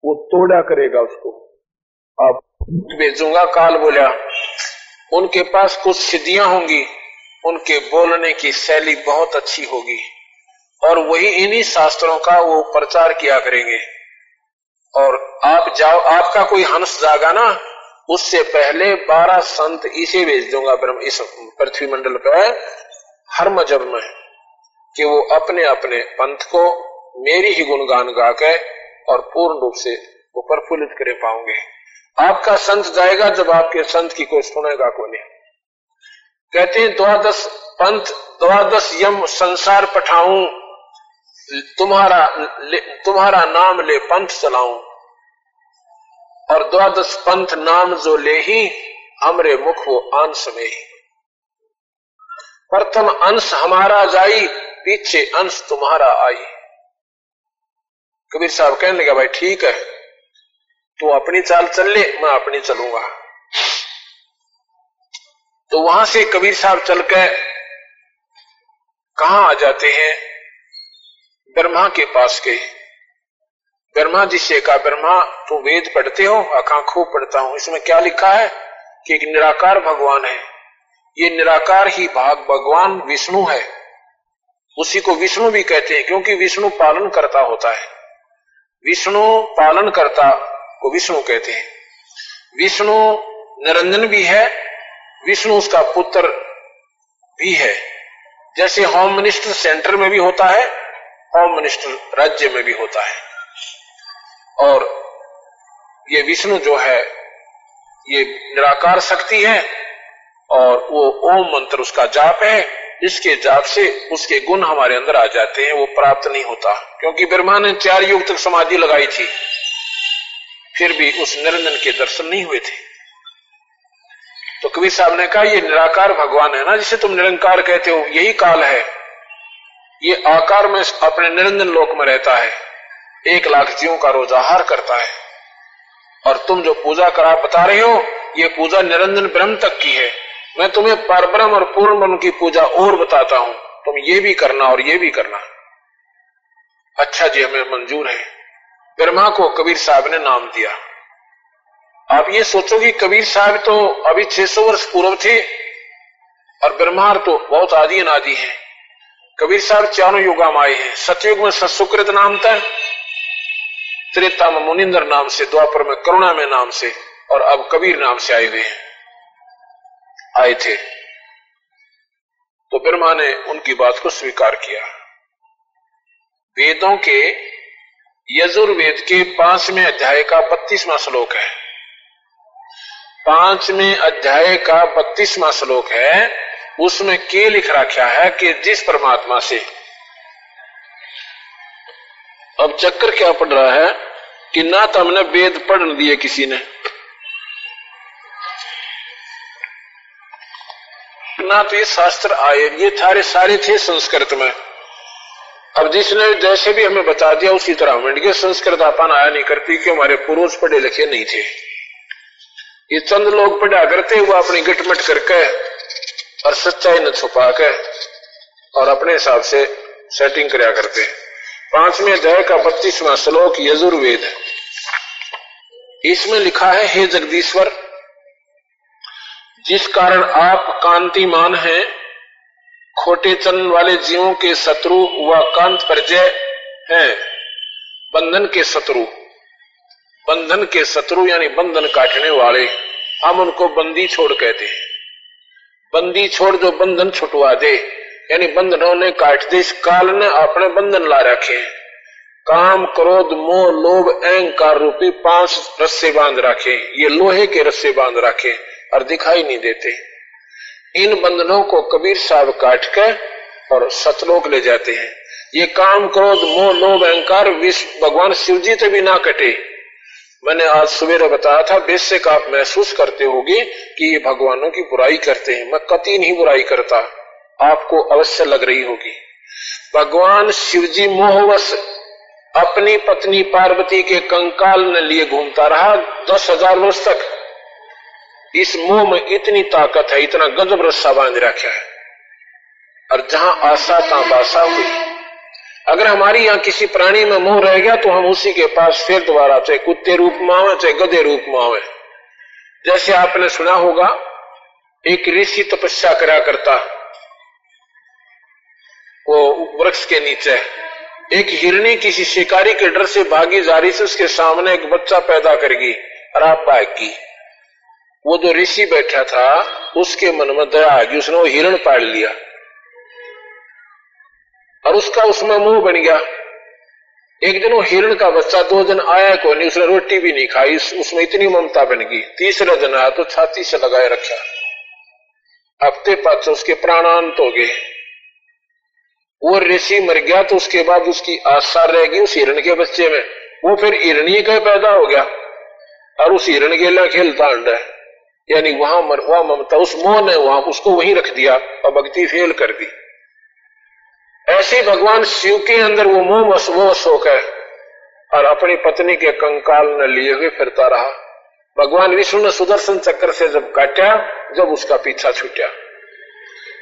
वो तोड़ा करेगा उसको। आप भेजूंगा, काल बोला, उनके पास कुछ सिद्धियां होंगी, उनके बोलने की शैली बहुत अच्छी होगी, और वही इन्हीं शास्त्रों का वो प्रचार किया करेंगे। और आप जाओ, आपका कोई हंस जागा ना, उससे पहले 12 संत इसे भेज दूंगा ब्रह्म इस पृथ्वी मंडल पे हर मजहब में, कि वो अपने अपने पंथ को मेरी ही गुणगान गाकर और पूर्ण रूप से वो प्रफुल्लित करे पाओगे। आपका संत जाएगा जब आपके संत की कोई सुनेगा को नहीं। कहते हैं 12 पंथ 12 यम संसार पठाऊं, तुम्हारा नाम ले पंथ चलाऊं, और 12 पंथ नाम जो ले ही हमरे मुख वो अंश में ही। प्रथम अंश हमारा जाई, पीछे अंश तुम्हारा आई। कबीर साहब कहने लगा भाई ठीक है, तू अपनी चाल चल ले, मैं अपनी चलूंगा। तो वहां से कबीर साहब चलकर कहां आ जाते हैं? ब्रह्मा के पास गए। ब्रह्मा जी से कहा, ब्रह्मा तुम वेद पढ़ते हो? अखा खूब पढ़ता हूं। इसमें क्या लिखा है कि एक निराकार भगवान है। ये निराकार ही भगवान विष्णु है। उसी को विष्णु भी कहते हैं क्योंकि विष्णु पालन करता होता है। विष्णु पालन करता को विष्णु कहते हैं। विष्णु निरंजन भी है, विष्णु उसका पुत्र भी है। जैसे होम मिनिस्टर सेंटर में भी होता है, होम मिनिस्टर राज्य में भी होता है। और ये विष्णु जो है ये निराकार शक्ति है और वो ओम मंत्र उसका जाप है। इसके जाप से उसके गुण हमारे अंदर आ जाते हैं, वो प्राप्त नहीं होता क्योंकि ब्रह्मा ने 4 युग तक समाधि लगाई थी, फिर भी उस निरंजन के दर्शन नहीं हुए थे। तो कबीर साहब ने कहा, ये निराकार भगवान है ना जिसे तुम निरंकार कहते हो, यही काल है। ये आकार में अपने निरंजन लोक में रहता है, 1 लाख जीवों का रोज आहार करता है। और तुम जो पूजा करा बता रहे हो, ये पूजा निरंजन ब्रह्म तक की है। मैं तुम्हें परब्रह्म और पूर्ण ब्रह्म की पूजा और बताता हूं, तुम ये भी करना और ये भी करना। अच्छा जी, हमें मंजूर है। ब्रह्मा को कबीर साहब ने नाम दिया। आप ये सोचो कि कबीर साहब तो अभी 600 वर्ष पूर्व थे और ब्रह्मा तो बहुत आदि अनादि है। कबीर साहब 4 युगा में आए हैं। सतयुग में सत्सुकृत नाम था, त्रेता में मुनिंदर नाम से, द्वापर में करुणा में नाम से, और अब कबीर नाम से आए थे। तो ब्रह्मा ने उनकी बात को स्वीकार किया। वेदों के यजुर्वेद के 5वें अध्याय का 32वां श्लोक है। 5वें अध्याय का 32वां श्लोक है। उसमें के लिख रखा है कि जिस परमात्मा से, अब चक्कर क्या पड़ रहा है कि ना तो हमने वेद पढ़ दिए किसी ने, ना तो ये शास्त्र आए, ये सारे थे संस्कृत में। अब जिसने जैसे भी हमें बता दिया उसी तरह हम संस्कृत अपन आया नहीं करती कि हमारे पूर्वज पढ़े लिखे नहीं थे। ये चंद लोग पढ़ा करते हुए अपनी गिटमट करके और सच्चाई न छुपा के और अपने हिसाब से सेटिंग कराया करते। 5वें अध्याय का 32वां श्लोक यजुर्वेद, इसमें लिखा है, हे जगदीश्वर, जिस कारण आप कांतिमान हैं, खोटे चलन वाले जीवों के शत्रु व कांत परिचय हैं। बंधन के शत्रु यानी बंधन काटने वाले, हम उनको बंदी छोड़ कहते हैं। बंदी छोड़ जो बंधन छुटवा दे, यानी बंधनों ने काट दे। इस काल ने अपने बंधन ला रखे, काम क्रोध मोह लोभ अहंकार रूपी 5 रस्से बांध रखे। ये लोहे के रस्से बांध रखे और दिखाई नहीं देते। इन बंधनों को कबीर साहब काट के और सतलोक ले जाते हैं। ये काम क्रोध मोह लोभ अहंकार भगवान शिव जी से भी ना कटे। मैंने आज सवेरे बताया था, बेशक आप महसूस करते होंगे कि ये भगवानों की बुराई करते हैं। मैं कतई नहीं बुराई करता, आपको अवश्य लग रही होगी। भगवान शिव जी मोहवश अपनी पत्नी पार्वती के कंकाल ने लिए घूमता रहा 10,000 वर्ष तक। इस मोह में इतनी ताकत है, इतना गजब रस्सा बांध रखा है। और जहां आशा तहां बासा हुई। अगर हमारी यहाँ किसी प्राणी में मोह रह गया तो हम उसी के पास फिर दोबारा, चाहे कुत्ते रूप में आवे चाहे गधे रूप में आवे। जैसे आपने सुना होगा, एक ऋषि तपस्या करा करता, वो वृक्ष के नीचे एक हिरणी किसी शिकारी के डर से भागी जा रही थी, उसके सामने एक बच्चा पैदा करेगी और आप भागी। वो जो ऋषि बैठा था उसके मन में दया आ गई, उसने वो हिरण पाल लिया और उसका उसमें मुंह बन गया। एक दिन वो हिरण का बच्चा 2 दिन आया को नहीं, उसने रोटी भी नहीं खाई, उसमें इतनी ममता बन गई। तीसरे दिन आया तो छाती से लगाए रखा। हफ्ते पाँच उसके प्राणांत हो गए। वो ऋषि मर गया तो उसके बाद उसकी आशा रह गई उस हिरण के बच्चे में। वो फिर हिरणी का पैदा हो गया और उस हिरण के लिए खेलता अंडा, यानी वहां ममता, उस मोह ने वहां उसको वहीं रख दिया और भक्ति फेल कर दी। ऐसे भगवान शिव के अंदर वो मोह शोक है और अपनी पत्नी के कंकाल न लिए हुए फिरता रहा। भगवान विष्णु ने सुदर्शन चक्र से जब काटा, जब उसका पीछा छूटा,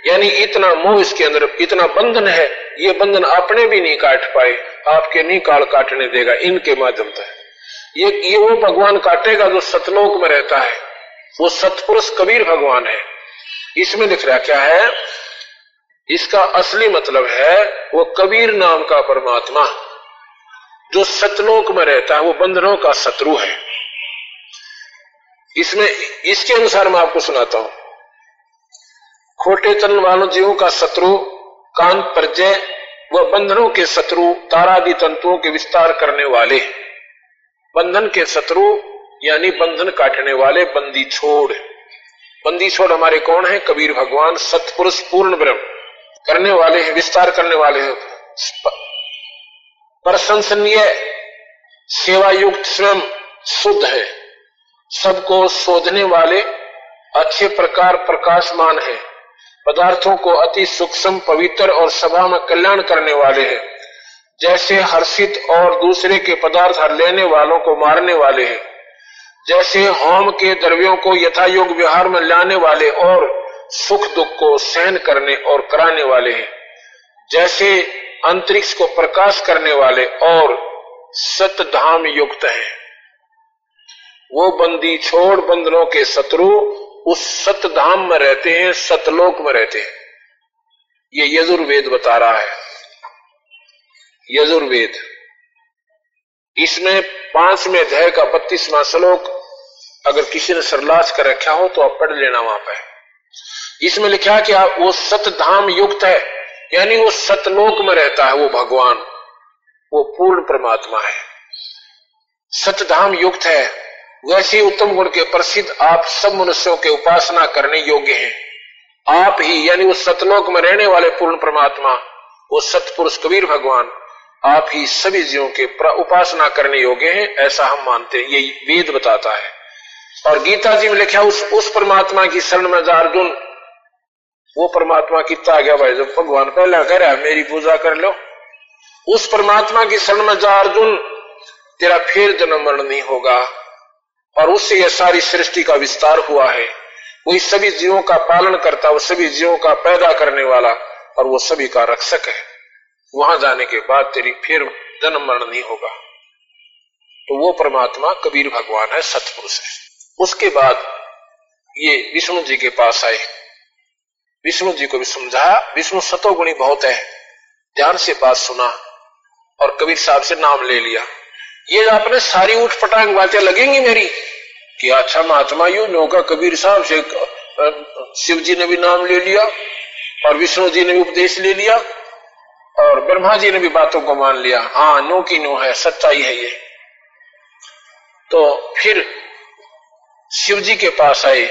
यानी इतना मोह इसके अंदर, इतना बंधन है, ये बंधन अपने भी नहीं काट पाए, आपके नहीं काल काटने देगा इनके माध्यम से। ये वो भगवान काटेगा जो सतलोक में रहता है, वो सतपुरुष कबीर भगवान है। इसमें लिख रहा क्या है, इसका असली मतलब है वो कबीर नाम का परमात्मा जो सतलोक में रहता है, वो बंधनों का शत्रु है। इसमें इसके अनुसार मैं आपको सुनाता हूं। खोटे चलन वालों जीवों का शत्रु कांत प्रजय, वह बंधनों के शत्रु तारादि तंतुओं के विस्तार करने वाले, बंधन के शत्रु यानी बंधन काटने वाले, बंदी छोड़। बंदी छोड़ हमारे कौन है? कबीर भगवान, सतपुरुष, पूर्ण ब्रह्म करने वाले हैं, विस्तार करने वाले हैं, प्रशंसनीय, सेवा युक्त, स्वयं शुद्ध है, सबको शोधने वाले, अच्छे प्रकार प्रकाशमान है, पदार्थों को अति सूक्ष्म, पवित्र और सभा में कल्याण करने वाले हैं, जैसे हर्षित और दूसरे के पदार्थ हर लेने वालों को मारने वाले हैं, जैसे होम के द्रव्यों को यथायोग व्यवहार में लाने वाले और सुख दुख को सहन करने और कराने वाले हैं, जैसे अंतरिक्ष को प्रकाश करने वाले और सतधाम युक्त हैं। वो बंदी छोड़ बंधनों के शत्रु उस सतधाम में रहते हैं, सतलोक में रहते हैं। ये यजुर्वेद बता रहा है। यजुर्वेद, इसमें 5वें अध्याय का 32वां श्लोक अगर किसी ने सरलाच कर रखा हो तो आप पढ़ लेना वहां पर। इसमें लिखा कि वो सतधाम युक्त है, यानी वो सतलोक में रहता है, वो भगवान, वो पूर्ण परमात्मा है, सतधाम युक्त है। वैसे उत्तम गुण के प्रसिद्ध आप सब मनुष्यों के उपासना करने योग्य हैं। आप ही यानी वो सतलोक में रहने वाले पूर्ण परमात्मा, वो सतपुरुष कबीर भगवान, आप ही सभी जीवों के उपासना करने योग्य हैं, ऐसा हम मानते हैं। यही वेद बताता है। और गीता जी में लिखा उस परमात्मा की शरण में जा अर्जुन, वो परमात्मा कितना आ गया भाई, जब भगवान पहला कह रहा है मेरी पूजा कर लो, उस परमात्मा की शरण में जा अर्जुन, तेरा फिर जन्म मरण नहीं होगा। और उससे यह सारी सृष्टि का विस्तार हुआ है। वही सभी जीवों का पालन करता, वो सभी जीवों का पैदा करने वाला और वो सभी का रक्षक है। वहां जाने के बाद तेरी फिर जन्म मरण नहीं होगा। तो वो परमात्मा कबीर भगवान है, सतपुरुष है। उसके बाद ये विष्णु जी के पास आए, विष्णु जी को भी समझाया। विष्णु सतोगुणी बहुत है, ध्यान से बात सुना और कबीर साहब से नाम ले लिया। ये आपने सारी उठ पटांग बातें लगेंगी मेरी कि अच्छा महात्मा यू नौका, कबीर साहब से शिव जी ने भी नाम ले लिया और विष्णु जी ने भी उपदेश ले लिया और ब्रह्मा जी ने भी बातों को मान लिया। हाँ, नो की नो है, सच्चाई है ये। तो फिर शिव जी के पास आए।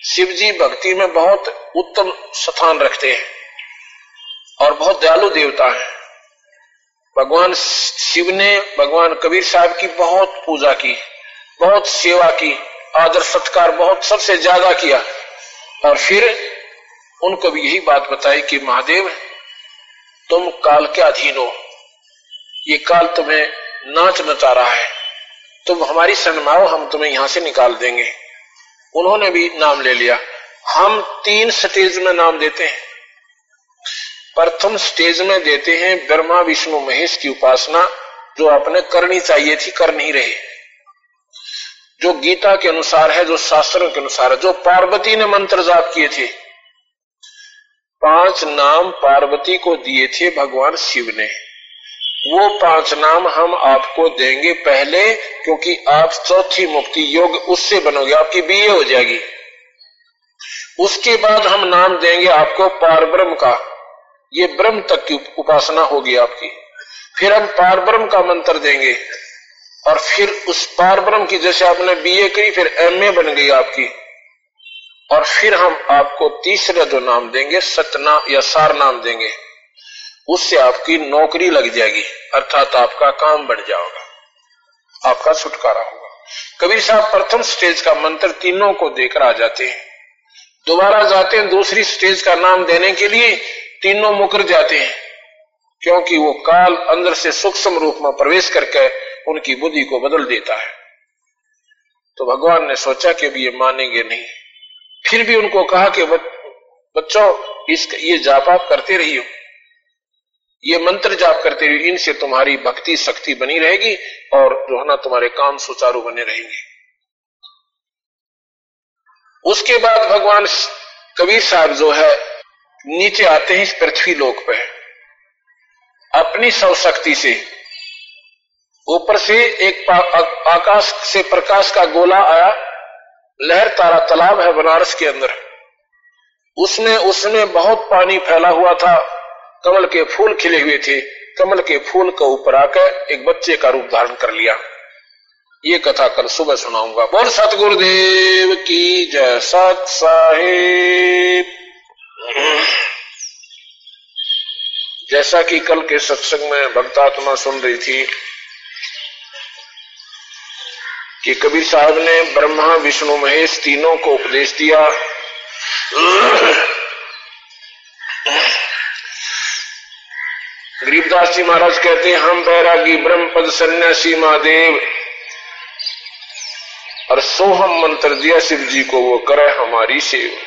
शिव जी भक्ति में बहुत उत्तम स्थान रखते हैं और बहुत दयालु देवता है। भगवान शिव ने भगवान कबीर साहब की बहुत पूजा की, बहुत सेवा की, आदर सत्कार बहुत सबसे ज्यादा किया। और फिर उनको भी यही बात बताई कि महादेव तुम काल के अधीन हो, ये काल तुम्हें नाच नचा रहा है, तुम हमारी शरण में आओ, हम तुम्हें यहां से निकाल देंगे। उन्होंने भी नाम ले लिया। हम 3 स्टेज में नाम देते हैं। प्रथम स्टेज में देते हैं ब्रह्मा विष्णु महेश की उपासना, जो आपने करनी चाहिए थी, कर नहीं रहे, जो गीता के अनुसार है, जो शास्त्रों के अनुसार है, जो पार्वती ने मंत्र जाप किए थे। 5 नाम पार्वती को दिए थे भगवान शिव ने, वो 5 नाम हम आपको देंगे पहले, क्योंकि आप चौथी मुक्ति योग उससे बनोगे, आपकी बीए हो जाएगी। उसके बाद हम नाम देंगे आपको पारब्रह्म का, ये ब्रह्म तक की उपासना होगी आपकी। फिर हम पारब्रह्म का मंत्र देंगे और फिर उस पारब्रह्म की, जैसे आपने बीए करी फिर एमए बन गई आपकी। और फिर हम आपको तीसरा जो नाम देंगे, सतनाम या सार नाम देंगे, उससे आपकी नौकरी लग जाएगी, अर्थात आपका काम बढ़ जाएगा, आपका छुटकारा होगा। कबीर साहब प्रथम स्टेज का मंत्र तीनों को देकर आ जाते हैं, दोबारा जाते हैं दूसरी स्टेज का नाम देने के लिए, तीनों मुकर जाते हैं, क्योंकि वो काल अंदर से सूक्ष्म रूप में प्रवेश करके उनकी बुद्धि को बदल देता है। तो भगवान ने सोचा कि भी ये मानेंगे नहीं, फिर भी उनको कहा कि बच्चों ये जाप आप करते रहिए, ये मंत्र जाप करते रहिए, इनसे तुम्हारी भक्ति शक्ति बनी रहेगी और जो है ना तुम्हारे काम सुचारू बने रहेंगे। उसके बाद भगवान कबीर साहब जो है नीचे आते हैं इस पृथ्वी लोक पे, अपनी सब शक्ति से ऊपर से एक आकाश से प्रकाश का गोला आया, लहर तारा तालाब है बनारस के अंदर, उसमें बहुत पानी फैला हुआ था, कमल के फूल खिले हुए थे, कमल के फूल के ऊपर आकर एक बच्चे का रूप धारण कर लिया। ये कथा कल सुबह सुनाऊंगा। बोल सतगुरुदेव की जय। सत साहिब। जैसा कि कल के सत्संग में भक्तात्मा सुन रही थी कि कबीर साहब ने ब्रह्मा विष्णु महेश तीनों को उपदेश दिया। गरीबदास जी महाराज कहते हैं, हम बैरागी ब्रह्म पद सन्यासी महादेव और सोहम मंत्र दिया शिव जी को, वो करे हमारी सेव।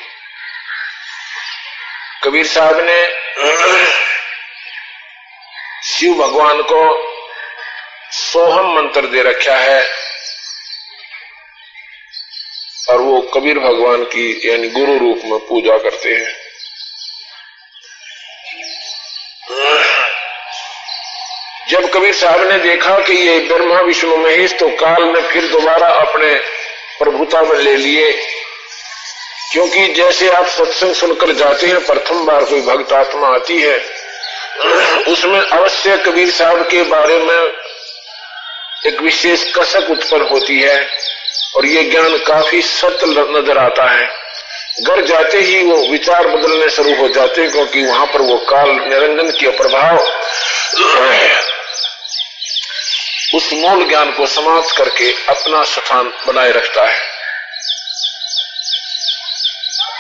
कबीर साहब ने शिव भगवान को सोहम मंत्र दे रखा है और वो कबीर भगवान की यानी गुरु रूप में पूजा करते हैं। जब कबीर साहब ने देखा कि ये ब्रह्मा विष्णु महेश तो काल में फिर दोबारा अपने प्रभुता में ले लिए, क्योंकि जैसे आप सत्संग सुनकर जाते हैं, प्रथम बार कोई भक्त आत्मा आती है, उसमें अवश्य कबीर साहब के बारे में एक विशेष कसक उत्पन्न होती है और ये ज्ञान काफी सत्य नजर आता है। घर जाते ही वो विचार बदलने शुरू हो जाते हैं, क्योंकि वहां पर वो काल निरंजन के प्रभाव उस मूल ज्ञान को समाप्त करके अपना स्थान बनाए रखता है।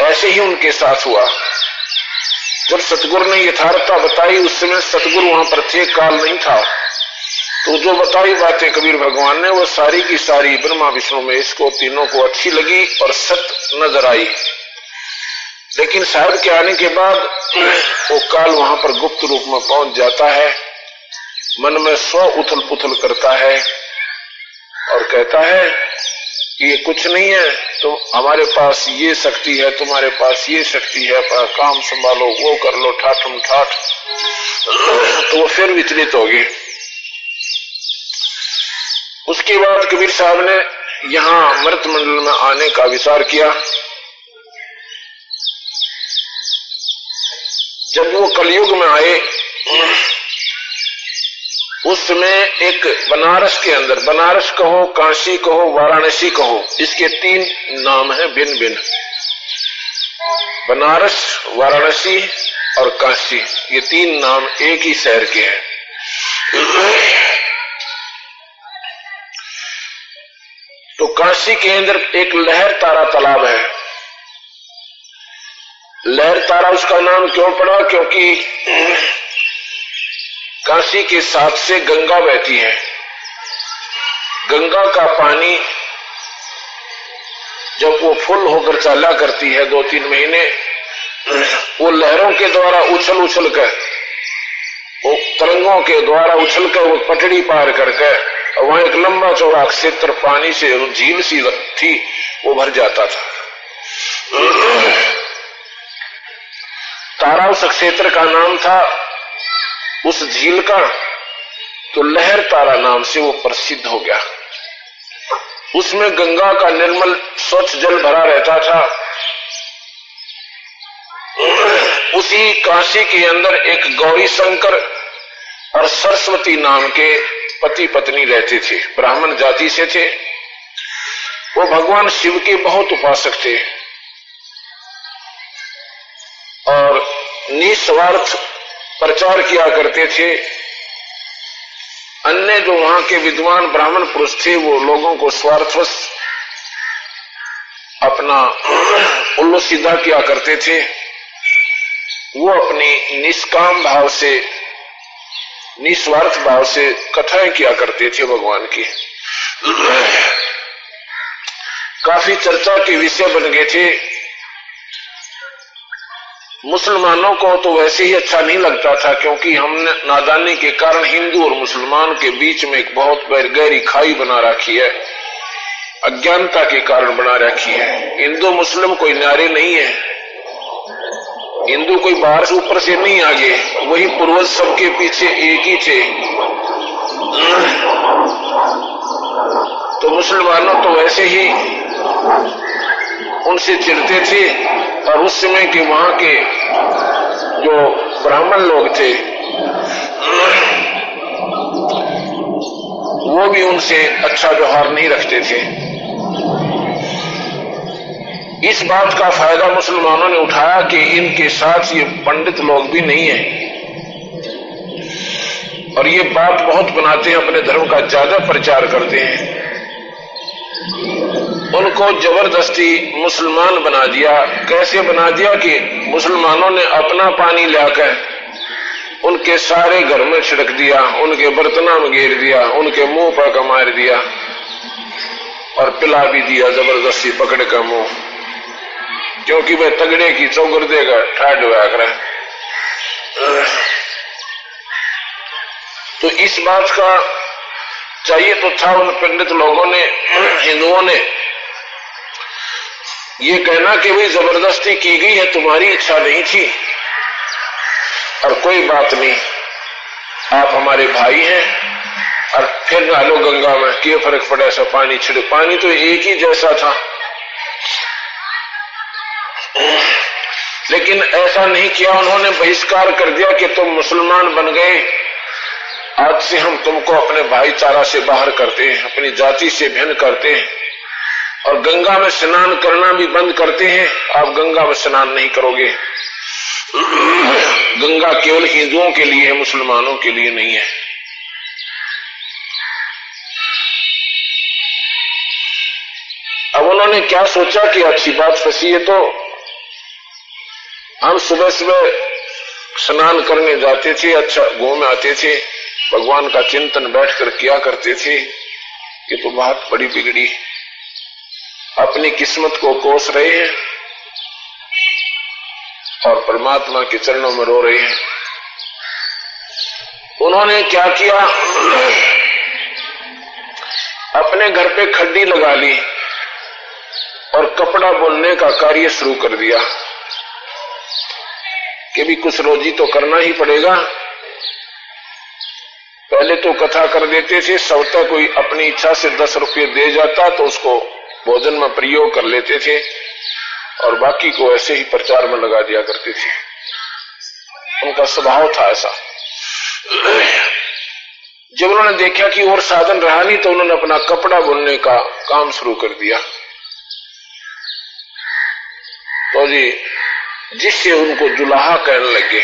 ऐसे ही उनके साथ हुआ। जब सतगुरु ने यथार्थता बताई, उस समय सतगुरु वहां पर थे, काल नहीं था, तो जो बताई बातें कबीर भगवान ने वो सारी की सारी ब्रह्मा विष्णु में इसको तीनों को अच्छी लगी और सत्य नजर आई। लेकिन साहब के आने के बाद वो काल वहां पर गुप्त रूप में पहुंच जाता है, मन में स्व उथल पुथल करता है और कहता है कि ये कुछ नहीं है, तो हमारे पास ये शक्ति है, तुम्हारे पास ये शक्ति है, काम संभालो, वो कर लो, ठाठम ठाठ। तो वो फिर विचलित हो गए। उसके बाद कबीर साहब ने यहां अमृत मंडल में आने का विचार किया। जब वो कलयुग में आए, उस समय एक बनारस के अंदर, बनारस कहो, काशी कहो, वाराणसी कहो, इसके 3 नाम हैं भिन्न भिन्न। बनारस, वाराणसी और काशी, ये 3 नाम एक ही शहर के हैं। तो काशी के अंदर एक लहर तारा तालाब है। लहर तारा उसका नाम क्यों पड़ा? क्योंकि काशी के साथ से गंगा बहती है। गंगा का पानी जब वो फुल होकर चला करती है 2-3 महीने, वो लहरों के द्वारा उछल उछल कर, वो तरंगों के द्वारा उछल कर वो पटड़ी पार करके वहां एक लंबा चौड़ा क्षेत्र पानी से झील सी थी, वो भर जाता था। तारा उस क्षेत्र का नाम था, उस झील का, तो लहर तारा नाम से वो प्रसिद्ध हो गया। उसमें गंगा का निर्मल स्वच्छ जल भरा रहता था। उसी काशी के अंदर एक गौरी शंकर और सरस्वती नाम के पति पत्नी रहते थे, ब्राह्मण जाति से थे। वो भगवान शिव के बहुत उपासक थे और निस्वार्थ प्रचार किया करते थे। अन्य जो वहां के विद्वान ब्राह्मण पुरुष थे, वो लोगों को स्वार्थवश अपना उल्लू सीधा किया करते थे। वो अपनी निष्काम भाव से, निस्वार्थ भाव से कथाएं किया करते थे भगवान की। काफी चर्चा के विषय बन गए थे। मुसलमानों को तो वैसे ही अच्छा नहीं लगता था, क्योंकि हमने नादानी के कारण हिंदू और मुसलमान के बीच में एक बहुत गहरी खाई बना रखी है, अज्ञानता के कारण बना रखी है। हिंदू मुस्लिम कोई न्यारे नहीं है, हिंदू कोई बाहर से ऊपर से नहीं आगे, वही पूर्वज सबके पीछे एक ही थे। तो मुसलमानों तो वैसे ही उनसे चिढ़ते थे, और उस समय के वहां के जो ब्राह्मण लोग थे वो भी उनसे अच्छा व्यवहार नहीं रखते थे। इस बात का फायदा मुसलमानों ने उठाया कि इनके साथ ये पंडित लोग भी नहीं है, और ये बात बहुत बनाते हैं, अपने धर्म का ज्यादा प्रचार करते हैं। उनको जबरदस्ती मुसलमान बना दिया। कैसे बना दिया कि मुसलमानों ने अपना पानी लाकर उनके सारे घर में छिड़क दिया, उनके बर्तनों में घेर दिया, उनके मुंह पर मार दिया और पिला भी दिया जबरदस्ती पकड़ कर मुंह, क्योंकि वह तगड़े की चौगर देगा ठाड हुआ कर। तो इस बात का चाहिए तो था उन पंडित लोगों ने, हिंदुओं ने ये कहना कि भाई जबरदस्ती की गई है, तुम्हारी इच्छा नहीं थी, और कोई बात नहीं, आप हमारे भाई हैं, और फिर डालो गंगा में, क्या फर्क पड़ा, ऐसा पानी छिड़क, पानी तो एक ही जैसा था। लेकिन ऐसा नहीं किया, उन्होंने बहिष्कार कर दिया कि तुम मुसलमान बन गए, आज से हम तुमको अपने भाईचारा से बाहर करते हैं, अपनी जाति से भिन्न करते हैं, और गंगा में स्नान करना भी बंद करते हैं। आप गंगा में स्नान नहीं करोगे, गंगा केवल हिंदुओं के लिए है, मुसलमानों के लिए नहीं है। अब उन्होंने क्या सोचा कि अच्छी बात फंसी है, तो हम सुबह सुबह स्नान करने जाते थे, अच्छा घूम आते थे, भगवान का चिंतन बैठकर किया करते थे। ये तो बात बड़ी बिगड़ी, अपनी किस्मत को कोस रहे हैं और परमात्मा के चरणों में रो रहे हैं। उन्होंने क्या किया, अपने घर पे खड्डी लगा ली और कपड़ा बुनने का कार्य शुरू कर दिया कि भी कुछ रोजी तो करना ही पड़ेगा। पहले तो कथा कर देते थे, सवता कोई अपनी इच्छा से 10 रुपये दे जाता तो उसको भोजन में प्रयोग कर लेते थे, और बाकी को ऐसे ही प्रचार में लगा दिया करते थे। उनका स्वभाव था ऐसा। जब उन्होंने देखा कि और साधन रहा नहीं, तो उन्होंने अपना कपड़ा बुनने का काम शुरू कर दिया। तो जी जिससे उनको जुलाहा कहने लगे,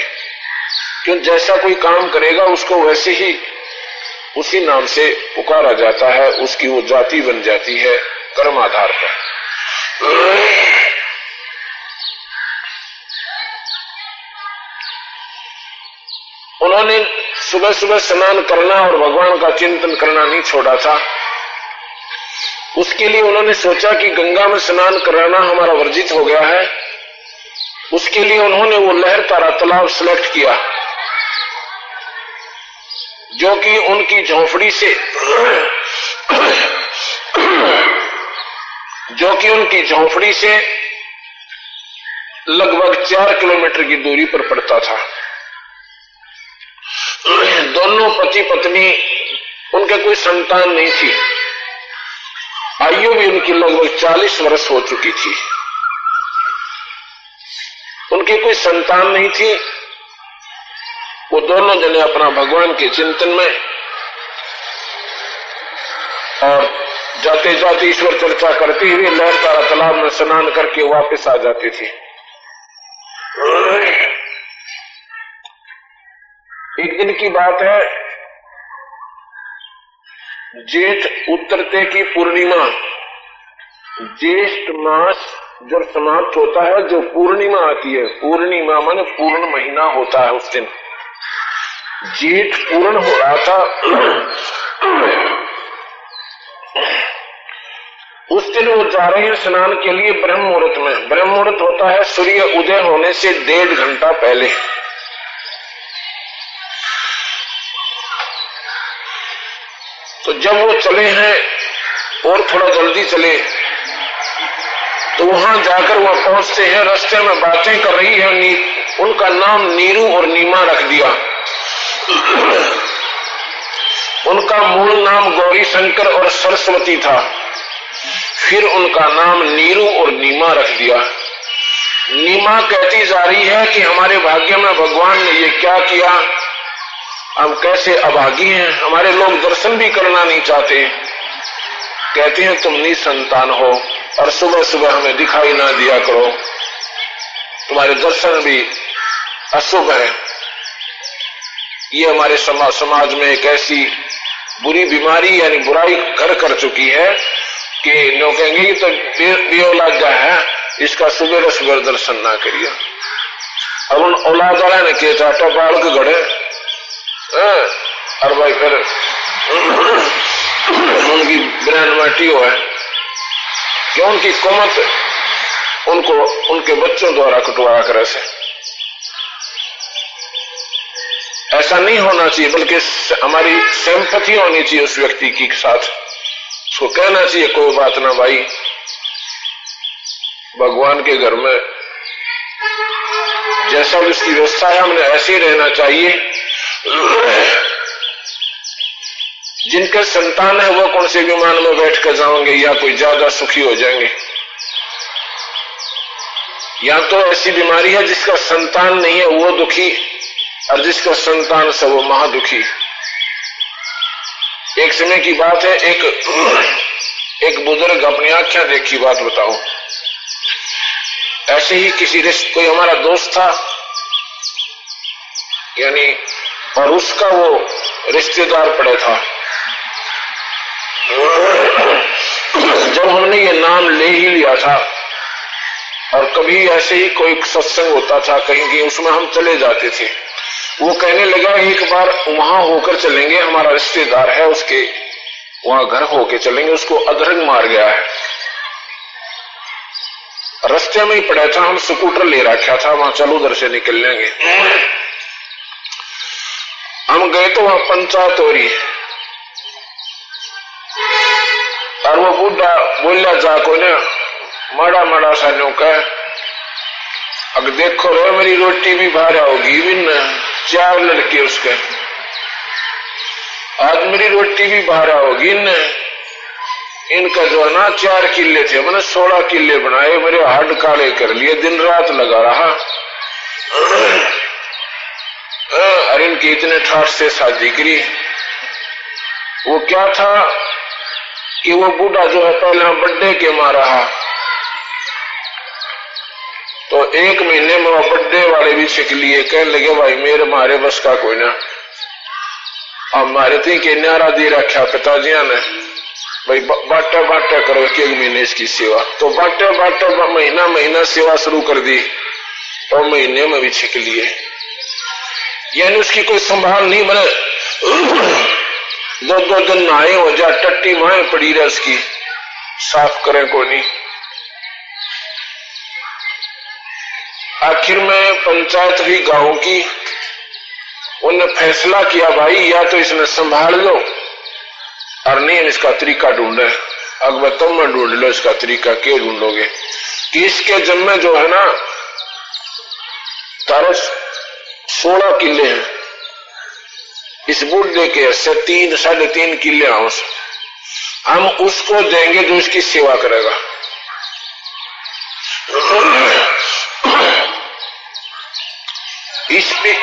क्यों जैसा कोई काम करेगा उसको वैसे ही उसी नाम से पुकारा जाता है, उसकी वो जाति बन जाती है कर्म आधार पर। उन्होंने सुबह सुबह स्नान करना और भगवान का चिंतन करना नहीं छोड़ा था। उसके लिए उन्होंने सोचा कि गंगा में स्नान कराना हमारा वर्जित हो गया है। उसके लिए उन्होंने वो लहर तारा तालाब सिलेक्ट किया, जो कि उनकी झोपड़ी से लगभग 4 किलोमीटर की दूरी पर पड़ता था। दोनों पति पत्नी, उनके कोई संतान नहीं थी, आयु भी उनकी लगभग 40 वर्ष हो चुकी थी, उनकी कोई संतान नहीं थी। वो दोनों जने अपना भगवान के चिंतन में और जाते जाते ईश्वर चर्चा करते हुए लहर तारा तालाब में स्नान करके वापस आ जाते थे। एक दिन की बात है, जेठ उतरते की पूर्णिमा, ज्येष्ठ मास जब समाप्त होता है, जो पूर्णिमा आती है, पूर्णिमा माने पूर्ण महीना होता है उस दिन। जेठ पूर्ण हो रहा था, उस दिन वो जा रहे हैं स्नान के लिए ब्रह्म मुहूर्त में। ब्रह्म मुहूर्त होता है सूर्य उदय होने से 1.5 घंटा पहले। तो जब वो चले हैं और थोड़ा जल्दी चले तो वहां जाकर वह पहुंचते हैं, रास्ते में बातें कर रही है। उनका नाम नीरू और नीमा रख दिया। उनका मूल नाम गौरी शंकर और सरस्वती था, फिर उनका नाम नीरू और नीमा रख दिया। नीमा कहती जा रही है कि हमारे भाग्य में भगवान ने ये क्या किया, हम कैसे अभागी हैं, हमारे लोग दर्शन भी करना नहीं चाहते। कहते हैं तुम निसंतान हो और सुबह सुबह हमें दिखाई ना दिया करो, तुम्हारे दर्शन भी अशुभ है। ये हमारे समाज में एक ऐसी बुरी बीमारी यानी बुराई घर कर चुकी है कि लोग कहेंगे कि तो बेऔलादा है, इसका सुबह सुबह दर्शन ना करिए। अब उन औलाद वाला ने के चाटा बाल के गड़े और भाई फिर उनकी ब्रांड माटी हो है क्यों, उनकी कोमत उनको उनके बच्चों द्वारा कटवाया करे से। ऐसा नहीं होना चाहिए, बल्कि हमारी सिंपैथी होनी चाहिए उस व्यक्ति की साथ। उसको कहना चाहिए कोई बात ना भाई, भगवान के घर में जैसा भी उसकी व्यवस्था है हमने ऐसे ही रहना चाहिए। जिनके संतान है वो कौन से विमान में बैठ कर जाएंगे या कोई ज्यादा सुखी हो जाएंगे। या तो ऐसी बीमारी है जिसका संतान नहीं है वो दुखी, और जिसका संतान से वो महादुखी। एक समय की बात है, एक बुजुर्ग अपनी आंखें देखी बात बताओ। ऐसे ही किसी कोई हमारा दोस्त था यानी, और उसका वो रिश्तेदार पड़ा था। जब हमने ये नाम ले ही लिया था और कभी ऐसे ही कोई सत्संग होता था कहीं उसमें हम चले जाते थे, वो कहने लगा एक बार वहां होकर चलेंगे, हमारा रिश्तेदार है उसके वहां घर होके चलेंगे, उसको अधरंग मार गया है। रास्ते में ही पड़ा था, हम स्कूटर ले रखा था, वहां चलो उधर से निकल लेंगे। हम गए तो वहां पंचायत हो रही और वो बूढ़ा बोलिया जा को ना माड़ा माड़ा सा न्योका, अब देखो रो मेरी रोटी भी बाहर होगी भी न, 4 लड़के उसके, आज मेरी रोटी भी बाहर होगी न। इनका जो है ना 4 किले थे, मैंने 16 किले बनाए, मेरे हाथ काले कर लिए, दिन रात लगा रहा। और इनकी इतने ठाठ से शादी करी। वो क्या था कि वो बूढ़ा जो है पहले बर्थडे के मारा, तो 1 महीने में वो बर्थडे वाले भी छिक लिए। कहने लगे भाई मेरे मारे बस का कोई ना, अब मारे थी कि न्यारा दे रखा पिताजिया ने, भाई बाटा बाटा करो 1 महीने इसकी सेवा। तो बाटा बाटा महीना महीना सेवा शुरू कर दी और महीने में भी छिक लिए। यानी उसकी कोई संभाल नहीं, बने 2-2 दिन नहाए हो जा, टट्टी माए पड़ी रहे उसकी, साफ करें कोई नहीं। आखिर में पंचायत हुई गांव की, उन्होंने फैसला किया भाई या तो इसने संभाल लो और नहीं इसका तरीका ढूंढे। अकबर तुम में ढूंढ लो इसका तरीका, क्यों ढूंढोगे कि इसके जम्मे जो है ना तारो 16 किले हैं, इस बूढ़े के से 3-3.5 किले हाउस, हम उसको देंगे जो इसकी सेवा करेगा।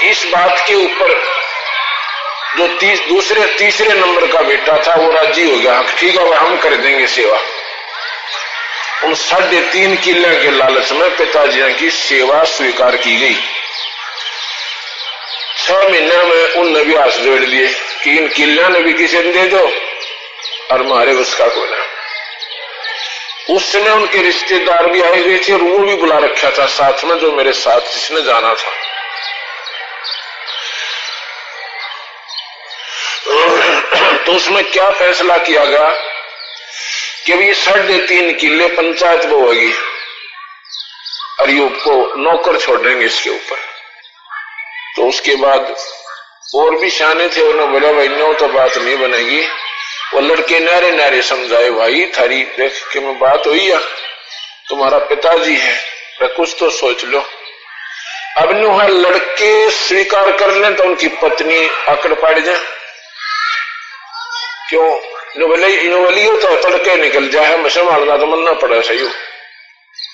इस बात के ऊपर जो तीसरे नंबर का बेटा था वो राजी हो गया, ठीक है हम कर देंगे सेवा। उन 3.5 किले के लालच में पिताजी की सेवा स्वीकार की गई। 6 महीने में उनने भी हाथ जोड़ लिए कि इन किलिया ने भी किसी ने दे दो और मारे उसका कोई ना। उस समय उनके रिश्तेदार भी आए हुए थे और वो भी बुला रखा था साथ में, जो मेरे साथ जिसने जाना था। तो उसमें क्या फैसला किया गया कि भी 3.5 किले पंचायत वो होगी और ये को नौकर छोड़ेंगे इसके ऊपर। तो उसके बाद और भी शाने थे, उन्होंने बोला भाई नो तो बात नहीं बनेगी। वो लड़के नारे नारे समझाए, भाई थारी देख के मैं बात हुई है, तुम्हारा पिताजी है, कुछ तो सोच लो। अब न्यू है लड़के स्वीकार कर लें तो उनकी पत्नी आकड़ पड़ जाए, क्यों बोली तो तड़के निकल जाए, मैं संभालना तो मनना पड़ा सही,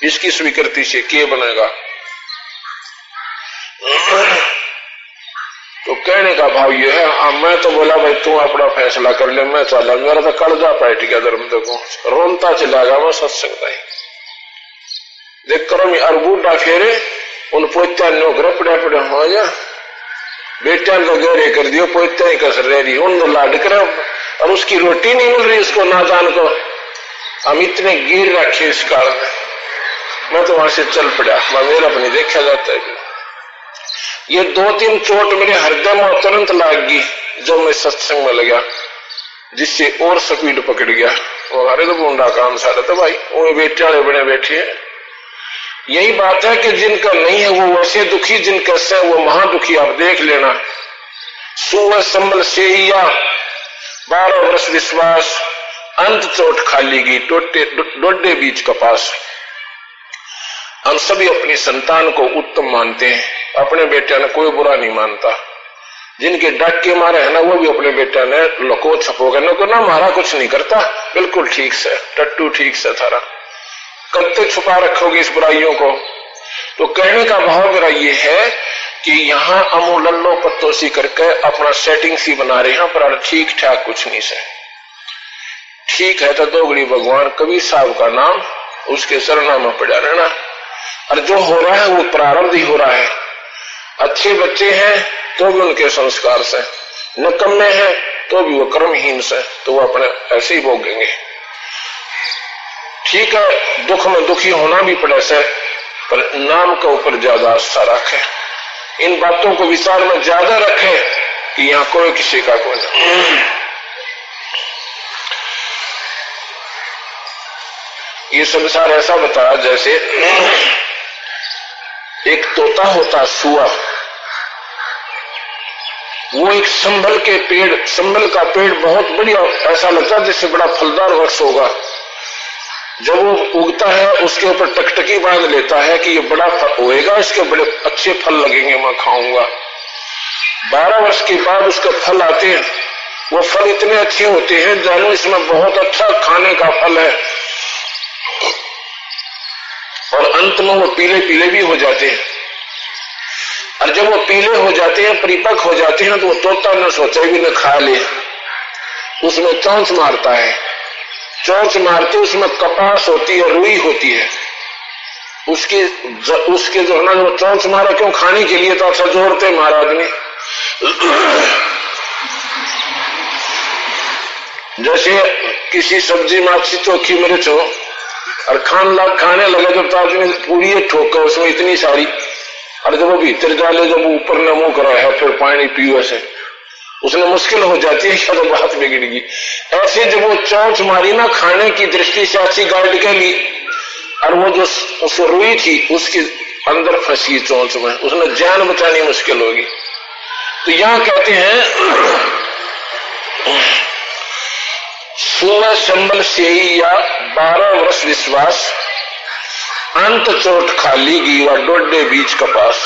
इसकी स्वीकृति से के बनेगा। तो कहने का भाव ये है, मैं तो बोला भाई तू अपना फैसला कर ले, मैं चला, मेरा तो कर्जा पैट गया धर्म देखो, रोनता चला गया मैं सत्संग नहीं देख करो। मैं अरबूडा फेरे उन पोत्या नौकर पड़ा पड़ा हो जा, बेटा तो गहरे कर दियो, पोत्या ही कसर रह रही, उन लाड कर और उसकी रोटी नहीं मिल रही उसको, नादान को हम इतने गिर रखे इस काल में। मैं तो वहां से चल पड़ा, मेरा अपनी देखा जाता है। ये 2-3 चोट मेरे हृदय में तुरंत लाग गई जो मैं सत्संग में लगा, जिससे और स्पीड पकड़ गया। वो अरे तो बूंदा काम सारा तो भाई वो बेटे वाले बने बैठे हैं। यही बात है कि जिनका नहीं है वो वैसे दुखी, जिनका से वो महादुखी। आप देख लेना, सुबह संबल से या 12 वर्ष विश्वास, अंत चोट खाली गई डोडे बीच कपास। हम सभी अपनी संतान को उत्तम मानते हैं, अपने बेटे ने कोई बुरा नहीं मानता। जिनके डक के मारे है ना वो भी अपने बेटे ने लको छपोगे ना मारा कुछ नहीं करता, बिल्कुल ठीक से टट्टू ठीक से थारा, कब तक छुपा रखोगे इस बुराइयों को। तो कहने का भाव मेरा ये है कि यहाँ अमू लल्लो पत्तों सी करके अपना सेटिंग सी बना रहे हैं, पर ठीक ठाक कुछ नहीं से। ठीक है तो दोगड़ी भगवान कबीर साहब का नाम उसके शरणा में पड़ा रहना, और जो हो रहा है वो प्रारंभ ही हो रहा है। अच्छे बच्चे हैं तो भी उनके संस्कार से, नकम्मे हैं तो भी वो कर्महीन से, तो वो अपने ऐसे ही भोगेंगे। ठीक है दुख में दुखी होना भी पड़े से, पर नाम के ऊपर ज्यादा आस्था रखे, इन बातों को विचार में ज्यादा रखे कि यहाँ कोई किसी का कोई नहीं। ये संसार ऐसा बताया जैसे एक तोता होता सुआ, वो एक संभल का पेड़ बहुत बढ़िया ऐसा लगता है जैसे बड़ा फलदार वृक्ष होगा। जब वो उगता है उसके ऊपर टकटकी बांध लेता है कि ये बड़ा फल होएगा, इसके बड़े अच्छे फल लगेंगे, मैं खाऊंगा। 12 वर्ष के बाद उसके फल आते हैं, वो फल इतने अच्छे होते हैं जानू इसमें बहुत अच्छा खाने का फल है, और अंत में वो पीले पीले भी हो जाते हैं। और जब वो पीले हो जाते हैं, परिपक्व हो जाते हैं, तो वो तोता न सोचे भी न खा ले, उसमें चौंच मारता है। चौंच मारते उसमें कपास होती है, रुई होती है, उसके जो है ना वो चौंच मारा क्यों, खाने के लिए तो अच्छा जोड़ते मारा आदमी। जैसे किसी सब्जी में अच्छी चोखी मिर्च हो और खाने लगे जब तो आदमी पूरी ठोक कर उसमें इतनी सारी, और जब वो भीतर डाले जब ऊपर न मुंह करा है फिर पानी पियो से उसने मुश्किल हो जाती है, क्या तो बात बिगड़ेगी। ऐसे जब वो चौंच मारी ना खाने की दृष्टि से अच्छी गाइड के लिए, और वो जो उस रुई थी उसके अंदर फंसी चौंच में, उसने जान बचानी मुश्किल होगी। तो यहां कहते हैं सुबह संबल से या 12 वर्ष विश्वास, अंत चोट खाली गई व डोडे बीच कपास।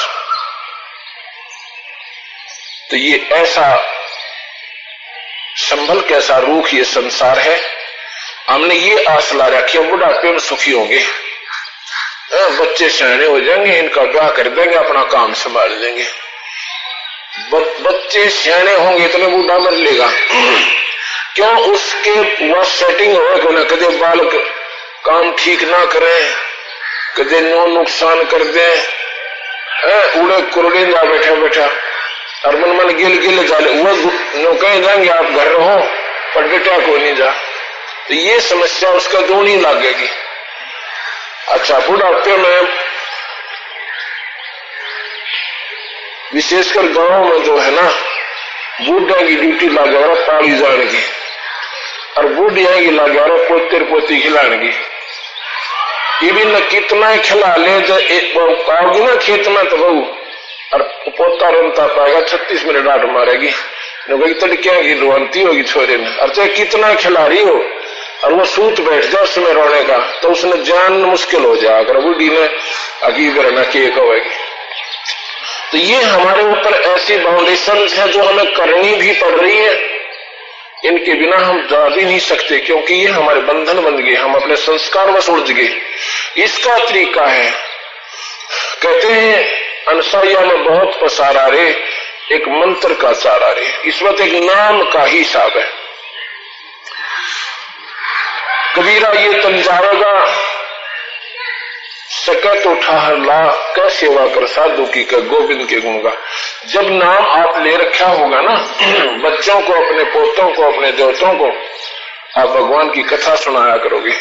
तो ये ऐसा संभल कैसा रूख ये संसार है। हमने ये आसला रखी है बुढ़ापे में सुखी होंगे, बच्चे सियाने हो जाएंगे, इनका ब्याह कर देंगे, अपना काम संभाल लेंगे। बच्चे सियाने होंगे इतने बूढ़ा मर लेगा क्यों, उसके वह सेटिंग हो ना, कदे बालक काम ठीक ना करें, कदे नो नुकसान कर दे, उड़े कुरड़े जा बैठा बैठा और मन मन गिल गिल जाले, वो नो कह जाएंगे आप घर रहो पर डटा को नहीं जा। तो ये समस्या उसका दूनी लगेगी। अच्छा बुढ़ापे में विशेषकर गांव में जो है ना बूढ़ा की ड्यूटी लगे पाली जाने की, और बूढ़ी आएगी लागे और पोते पोती खिलाएगी। ये भी न कितना ही खिला ले आओगी ना खेत में तो बहू और पोता रोनता पाएगा 36 मिनट डांट मारेगी, तड़किया की रोनती होगी छोरे ने। और चाहे कितना खिला रही हो और वो सूत बैठ जाए उसमें रोने का तो उसने जान मुश्किल हो जाए अगर बूढ़ी ने अकीब रहना के कहेगी। तो ये हमारे ऊपर ऐसी बाउंडेशन है जो हमें करनी भी पड़ रही है, इनके बिना हम जा भी नहीं सकते क्योंकि ये हमारे बंधन बन गए, हम अपने संस्कार में उलझ गए। इसका तरीका है, कहते हैं अनसाइया में बहुत पसारा रे, एक मंत्र का सारा रे। इस वक्त एक नाम का ही हिसाब है। कबीरा ये तन जाएगा सके तो ठाहर ला, कै सेवा कर साधु की का गोविंद के गुण का। जब नाम आप ले रखा होगा ना बच्चों को, अपने पोतों को, अपने देवताओं को आप भगवान की कथा सुनाया करोगे,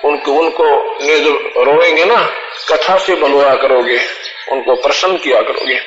उनको जो रोएंगे ना कथा से बलवाया करोगे, उनको प्रसन्न किया करोगे।